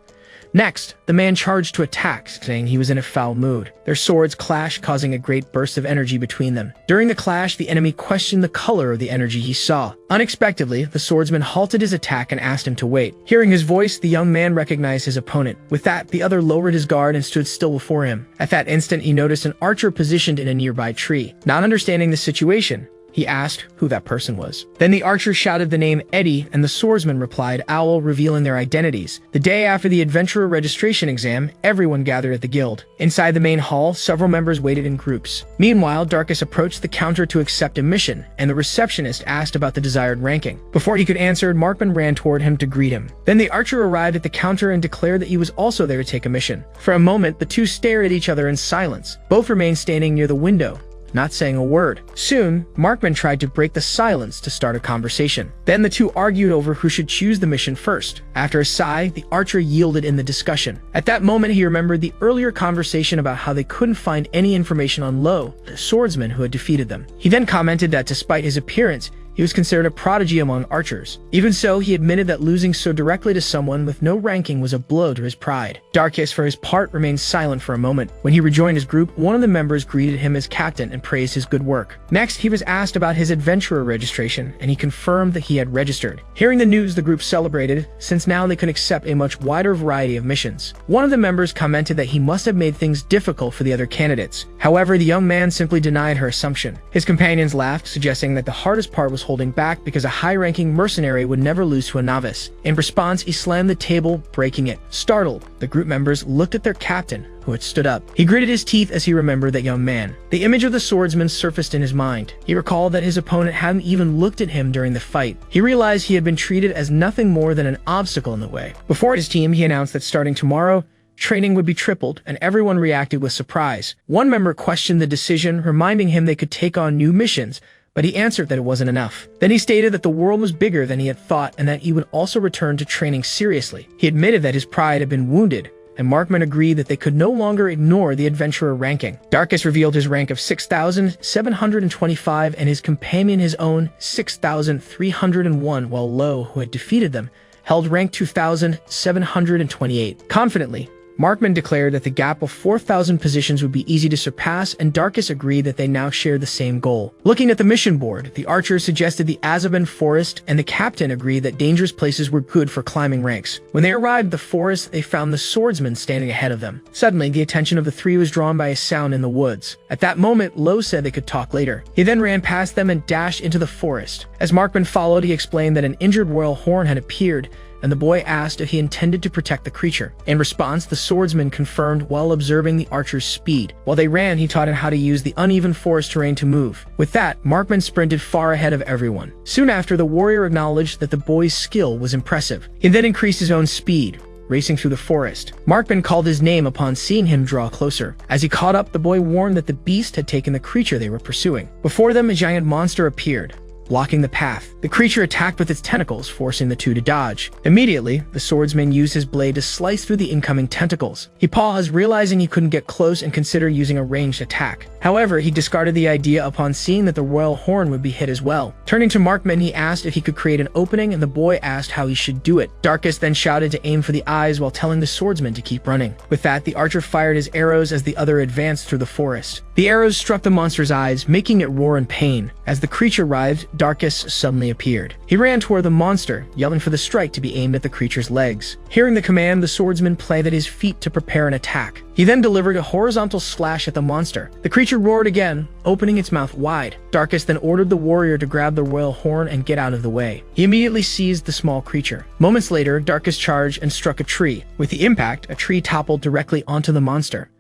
Next, the man charged to attack, saying he was in a foul mood. Their swords clashed, causing a great burst of energy between them. During the clash, the enemy questioned the color of the energy he saw. Unexpectedly, the swordsman halted his attack and asked him to wait. Hearing his voice, the young man recognized his opponent. With that, the other lowered his guard and stood still before him. At that instant, he noticed an archer positioned in a nearby tree. Not understanding the situation, he asked who that person was. Then the archer shouted the name Eddie, and the swordsman replied Owl, revealing their identities. The day after the adventurer registration exam, everyone gathered at the guild. Inside the main hall, several members waited in groups. Meanwhile, Darkus approached the counter to accept a mission, and the receptionist asked about the desired ranking. Before he could answer, Markman ran toward him to greet him. Then the archer arrived at the counter and declared that he was also there to take a mission. For a moment, the two stared at each other in silence. Both remained standing near the window, not saying a word. Soon, Markman tried to break the silence to start a conversation. Then the two argued over who should choose the mission first. After a sigh, the archer yielded in the discussion. At that moment, he remembered the earlier conversation about how they couldn't find any information on Lo, the swordsman who had defeated them. He then commented that despite his appearance, he was considered a prodigy among archers. Even so, he admitted that losing so directly to someone with no ranking was a blow to his pride. Darkus, for his part, remained silent for a moment. When he rejoined his group, one of the members greeted him as captain and praised his good work. Next, he was asked about his adventurer registration, and he confirmed that he had registered. Hearing the news, the group celebrated, since now they could accept a much wider variety of missions. One of the members commented that he must have made things difficult for the other candidates. However, the young man simply denied her assumption. His companions laughed, suggesting that the hardest part was holding back because a high-ranking mercenary would never lose to a novice. In response, he slammed the table, breaking it. Startled, the group members looked at their captain, who had stood up. He gritted his teeth as he remembered that young man. The image of the swordsman surfaced in his mind. He recalled that his opponent hadn't even looked at him during the fight. He realized he had been treated as nothing more than an obstacle in the way. Before his team, he announced that starting tomorrow, training would be tripled, and everyone reacted with surprise. One member questioned the decision, reminding him they could take on new missions, but he answered that it wasn't enough. Then he stated that the world was bigger than he had thought and that he would also return to training seriously. He admitted that his pride had been wounded, and Markman agreed that they could no longer ignore the adventurer ranking. Darkus revealed his rank of 6,725 and his companion his own 6,301, while Lo, who had defeated them, held rank 2,728. Confidently, Markman declared that the gap of 4,000 positions would be easy to surpass, and Darkus agreed that they now shared the same goal. Looking at the mission board, the archer suggested the Azaban forest, and the captain agreed that dangerous places were good for climbing ranks. When they arrived at the forest, they found the swordsman standing ahead of them. Suddenly, the attention of the three was drawn by a sound in the woods. At that moment, Lo said they could talk later. He then ran past them and dashed into the forest. As Markman followed, he explained that an injured royal horn had appeared, and the boy asked if he intended to protect the creature. In response, the swordsman confirmed while observing the archer's speed. While they ran, he taught him how to use the uneven forest terrain to move. With that, Markman sprinted far ahead of everyone. Soon after, the warrior acknowledged that the boy's skill was impressive. He then increased his own speed, racing through the forest. Markman called his name upon seeing him draw closer. As he caught up, the boy warned that the beast had taken the creature they were pursuing. Before them, a giant monster appeared, blocking the path. The creature attacked with its tentacles, forcing the two to dodge. Immediately, the swordsman used his blade to slice through the incoming tentacles. He paused, realizing he couldn't get close, and considered using a ranged attack. However, he discarded the idea upon seeing that the royal horn would be hit as well. Turning to Markman, he asked if he could create an opening, and the boy asked how he should do it. Darkus then shouted to aim for the eyes while telling the swordsman to keep running. With that, the archer fired his arrows as the other advanced through the forest. The arrows struck the monster's eyes, making it roar in pain. As the creature writhed, Darkus suddenly appeared. He ran toward the monster, yelling for the strike to be aimed at the creature's legs. Hearing the command, the swordsman planted his feet to prepare an attack. He then delivered a horizontal slash at the monster. The creature roared again, opening its mouth wide. Darkus then ordered the warrior to grab the royal horn and get out of the way. He immediately seized the small creature. Moments later, Darkus charged and struck a tree. With the impact, a tree toppled directly onto the monster.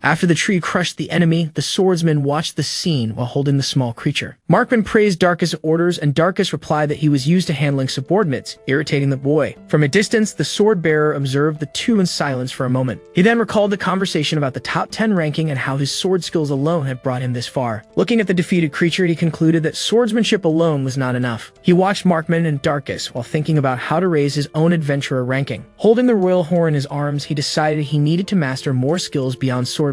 After the tree crushed the enemy, the swordsman watched the scene while holding the small creature. Markman praised Darkus' orders, and Darkus replied that he was used to handling subordinates, irritating the boy. From a distance, the sword-bearer observed the two in silence for a moment. He then recalled the conversation about the top 10 ranking and how his sword skills alone had brought him this far. Looking at the defeated creature, he concluded that swordsmanship alone was not enough. He watched Markman and Darkus while thinking about how to raise his own adventurer ranking. Holding the royal horn in his arms, he decided he needed to master more skills beyond swordplay.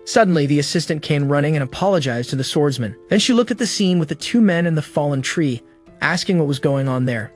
Suddenly, the assistant came running and apologized to the swordsman. Then she looked at the scene with the two men and the fallen tree, asking what was going on there.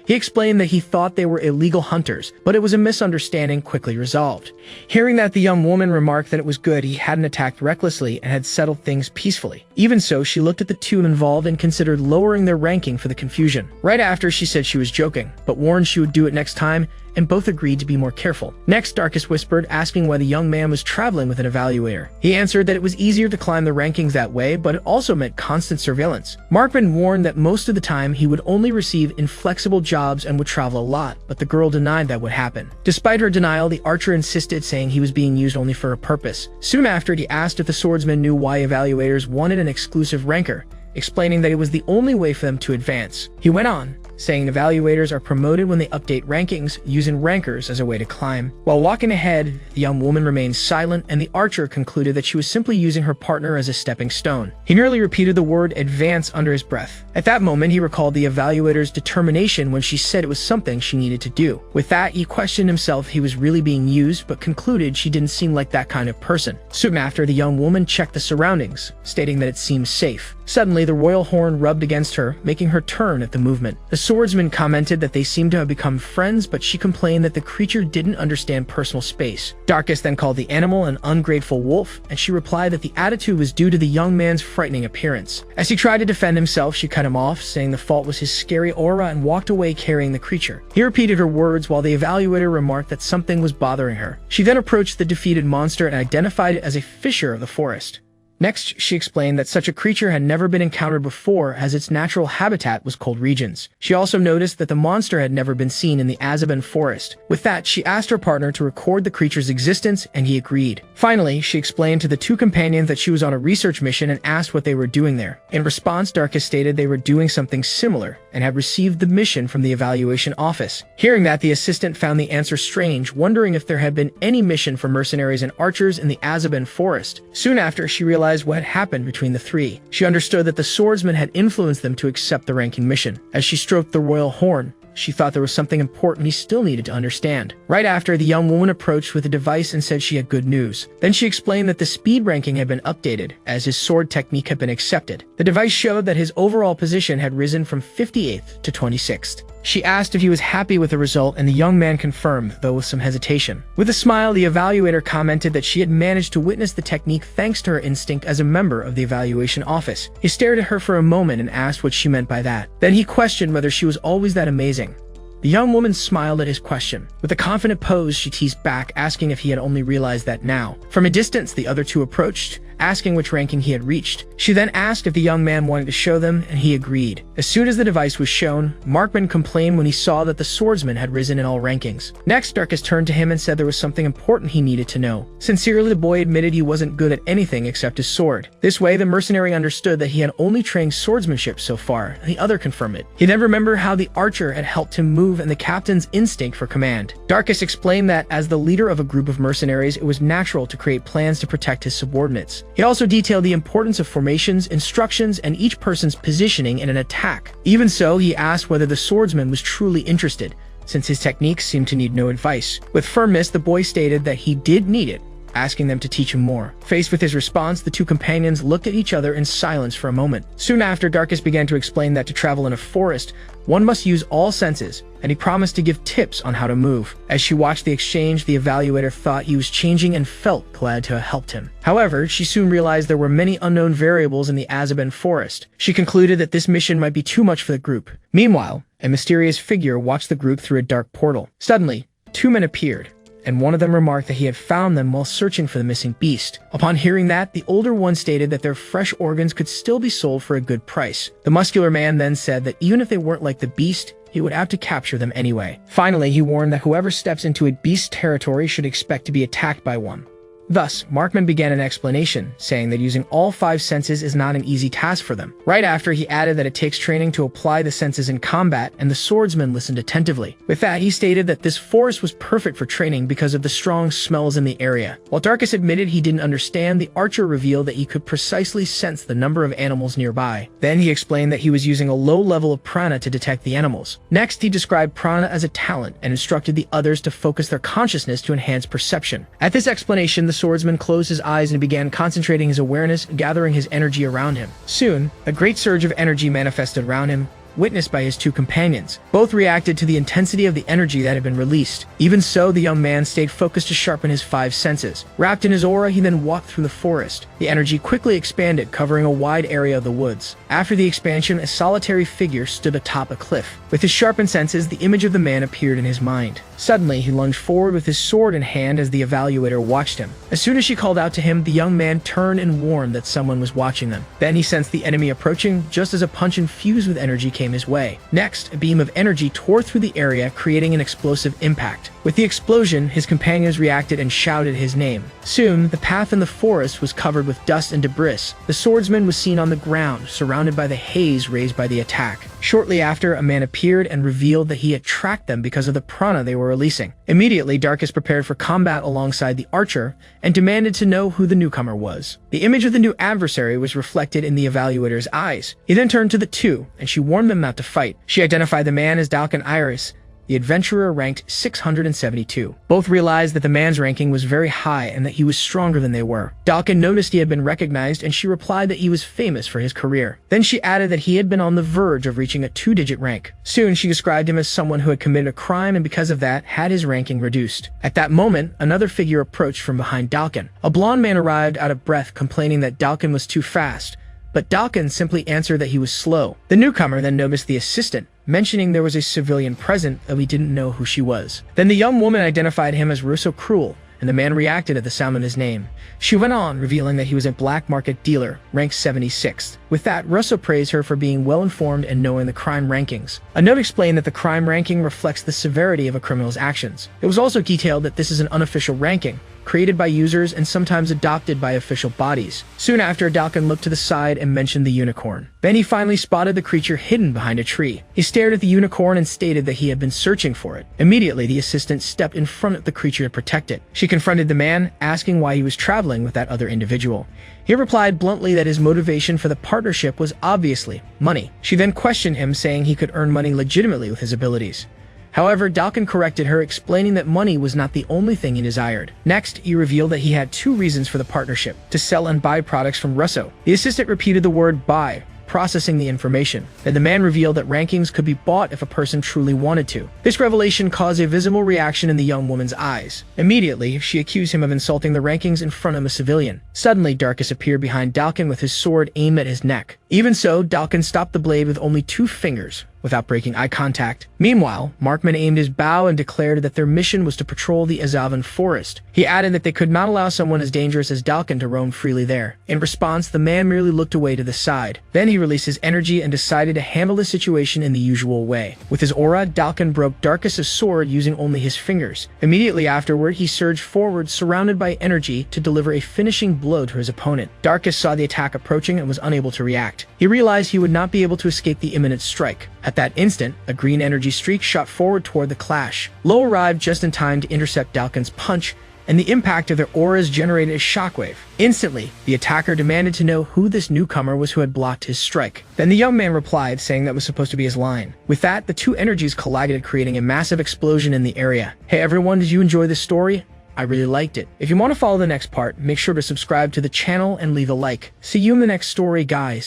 He explained that he thought they were illegal hunters, but it was a misunderstanding quickly resolved. Hearing that, the young woman remarked that it was good he hadn't attacked recklessly and had settled things peacefully. Even so, she looked at the two involved and considered lowering their ranking for the confusion. Right after, she said she was joking, but warned she would do it next time, and both agreed to be more careful. Next, Darkus whispered, asking why the young man was traveling with an evaluator. He answered that it was easier to climb the rankings that way, but it also meant constant surveillance. Markman warned that most of the time he would only receive inflexible jobs and would travel a lot, but the girl denied that would happen. Despite her denial, the archer insisted, saying he was being used only for a purpose. Soon after, he asked if the swordsman knew why evaluators wanted an exclusive ranker, explaining that it was the only way for them to advance. He went on, saying evaluators are promoted when they update rankings, using rankers as a way to climb. While walking ahead, the young woman remained silent, and the archer concluded that she was simply using her partner as a stepping stone. He nearly repeated the word advance under his breath. At that moment, he recalled the evaluator's determination when she said it was something she needed to do. With that, he questioned himself if he was really being used, but concluded she didn't seem like that kind of person. Soon after, the young woman checked the surroundings, stating that it seemed safe. Suddenly, the royal horn rubbed against her, making her turn at the movement. The swordsman commented that they seemed to have become friends, but she complained that the creature didn't understand personal space. Darkus then called the animal an ungrateful wolf, and she replied that the attitude was due to the young man's frightening appearance. As he tried to defend himself, she cut him off, saying the fault was his scary aura, and walked away carrying the creature. He repeated her words while the evaluator remarked that something was bothering her. She then approached the defeated monster and identified it as a fisher of the forest. Next, she explained that such a creature had never been encountered before, as its natural habitat was cold regions. She also noticed that the monster had never been seen in the Azaban forest. With that, she asked her partner to record the creature's existence, and he agreed. Finally, she explained to the two companions that she was on a research mission and asked what they were doing there. In response, Darkus stated they were doing something similar and had received the mission from the evaluation office. Hearing that, the assistant found the answer strange, wondering if there had been any mission for mercenaries and archers in the Azaban forest. Soon after, she realized what had happened between the three. She understood that the swordsman had influenced them to accept the ranking mission. As she stroked the royal horn, she thought there was something important he still needed to understand. Right after, the young woman approached with a device and said she had good news. Then she explained that the speed ranking had been updated, as his sword technique had been accepted. The device showed that his overall position had risen from 58th to 26th. She asked if he was happy with the result, and the young man confirmed, though with some hesitation. With a smile, the evaluator commented that she had managed to witness the technique thanks to her instinct as a member of the evaluation office. He stared at her for a moment and asked what she meant by that. Then he questioned whether she was always that amazing. The young woman smiled at his question. With a confident pose, she teased back, asking if he had only realized that now. From a distance, the other two approached, asking which ranking he had reached. She then asked if the young man wanted to show them, and he agreed. As soon as the device was shown, Markman complained when he saw that the swordsman had risen in all rankings. Next, Darkus turned to him and said there was something important he needed to know. Sincerely, the boy admitted he wasn't good at anything except his sword. This way, the mercenary understood that he had only trained swordsmanship so far, and the other confirmed it. He then remembered how the archer had helped him move and the captain's instinct for command. Darkus explained that, as the leader of a group of mercenaries, it was natural to create plans to protect his subordinates. He also detailed the importance of formations, instructions, and each person's positioning in an attack. Even so, he asked whether the swordsman was truly interested, since his techniques seemed to need no advice. With firmness, the boy stated that he did need it, asking them to teach him more. Faced with his response, the two companions looked at each other in silence for a moment. Soon after, Darkus began to explain that to travel in a forest, one must use all senses, and he promised to give tips on how to move. As she watched the exchange, the evaluator thought he was changing and felt glad to have helped him. However, she soon realized there were many unknown variables in the Azaban forest. She concluded that this mission might be too much for the group. Meanwhile, a mysterious figure watched the group through a dark portal. Suddenly, two men appeared, and one of them remarked that he had found them while searching for the missing beast. Upon hearing that, the older one stated that their fresh organs could still be sold for a good price. The muscular man then said that even if they weren't like the beast, he would have to capture them anyway. Finally, he warned that whoever steps into a beast's territory should expect to be attacked by one. Thus, Markman began an explanation, saying that using all 5 senses is not an easy task for them. Right after, he added that it takes training to apply the senses in combat, and the swordsman listened attentively. With that, he stated that this forest was perfect for training because of the strong smells in the area. While Darkus admitted he didn't understand, the archer revealed that he could precisely sense the number of animals nearby. Then he explained that he was using a low level of prana to detect the animals. Next, he described prana as a talent and instructed the others to focus their consciousness to enhance perception. At this explanation, the swordsman closed his eyes and began concentrating his awareness, gathering his energy around him. Soon, a great surge of energy manifested around him, witnessed by his two companions. Both reacted to the intensity of the energy that had been released. Even so, the young man stayed focused to sharpen his 5 senses. Wrapped in his aura, he then walked through the forest. The energy quickly expanded, covering a wide area of the woods. After the expansion, a solitary figure stood atop a cliff. With his sharpened senses, the image of the man appeared in his mind. Suddenly, he lunged forward with his sword in hand as the evaluator watched him. As soon as she called out to him, the young man turned and warned that someone was watching them. Then he sensed the enemy approaching, just as a punch infused with energy came his way. Next, a beam of energy tore through the area, creating an explosive impact. With the explosion, his companions reacted and shouted his name. Soon, the path in the forest was covered with dust and debris. The swordsman was seen on the ground, surrounded by the haze raised by the attack. Shortly after, a man appeared and revealed that he had tracked them because of the prana they were releasing. Immediately, Darkus prepared for combat alongside the archer and demanded to know who the newcomer was. The image of the new adversary was reflected in the evaluator's eyes. He then turned to the two, and she warned them not to fight. She identified the man as Dalkin Iris, the adventurer ranked 672. Both realized that the man's ranking was very high and that he was stronger than they were. Dalkin noticed he had been recognized, and she replied that he was famous for his career. Then she added that he had been on the verge of reaching a 2-digit rank. Soon she described him as someone who had committed a crime and because of that had his ranking reduced. At that moment, another figure approached from behind Dalkin. A blonde man arrived out of breath, complaining that Dalkin was too fast, but Dalkin simply answered that he was slow. The newcomer then noticed the assistant, mentioning there was a civilian present, though he didn't know who she was. Then the young woman identified him as Russo Cruel, and the man reacted at the sound of his name. She went on, revealing that he was a black market dealer, ranked 76th. With that, Russo praised her for being well-informed and knowing the crime rankings. A note explained that the crime ranking reflects the severity of a criminal's actions. It was also detailed that this is an unofficial ranking, created by users and sometimes adopted by official bodies. Soon after, Dalkin looked to the side and mentioned the unicorn. Then he finally spotted the creature hidden behind a tree. He stared at the unicorn and stated that he had been searching for it. Immediately, the assistant stepped in front of the creature to protect it. She confronted the man, asking why he was traveling with that other individual. He replied bluntly that his motivation for the partnership was obviously money. She then questioned him, saying he could earn money legitimately with his abilities. However, Dalkin corrected her, explaining that money was not the only thing he desired. Next, he revealed that he had 2 reasons for the partnership: to sell and buy products from Russo. The assistant repeated the word buy, processing the information. Then the man revealed that rankings could be bought if a person truly wanted to. This revelation caused a visible reaction in the young woman's eyes. Immediately, she accused him of insulting the rankings in front of a civilian. Suddenly, Darkus appeared behind Dalkin with his sword aimed at his neck. Even so, Dalkin stopped the blade with only 2 fingers, without breaking eye contact. Meanwhile, Markman aimed his bow and declared that their mission was to patrol the Azaban forest. He added that they could not allow someone as dangerous as Dalkin to roam freely there. In response, the man merely looked away to the side. Then he released his energy and decided to handle the situation in the usual way. With his aura, Dalkin broke Darkus' sword using only his fingers. Immediately afterward, he surged forward, surrounded by energy, to deliver a finishing blow to his opponent. Darkus saw the attack approaching and was unable to react. He realized he would not be able to escape the imminent strike. At that instant, a green energy streak shot forward toward the clash. Lo arrived just in time to intercept Dalkin's punch, and the impact of their auras generated a shockwave. Instantly, the attacker demanded to know who this newcomer was who had blocked his strike. Then the young man replied, saying that was supposed to be his line. With that, the 2 energies collided, creating a massive explosion in the area. Hey everyone, did you enjoy this story? I really liked it. If you want to follow the next part, make sure to subscribe to the channel and leave a like. See you in the next story, guys.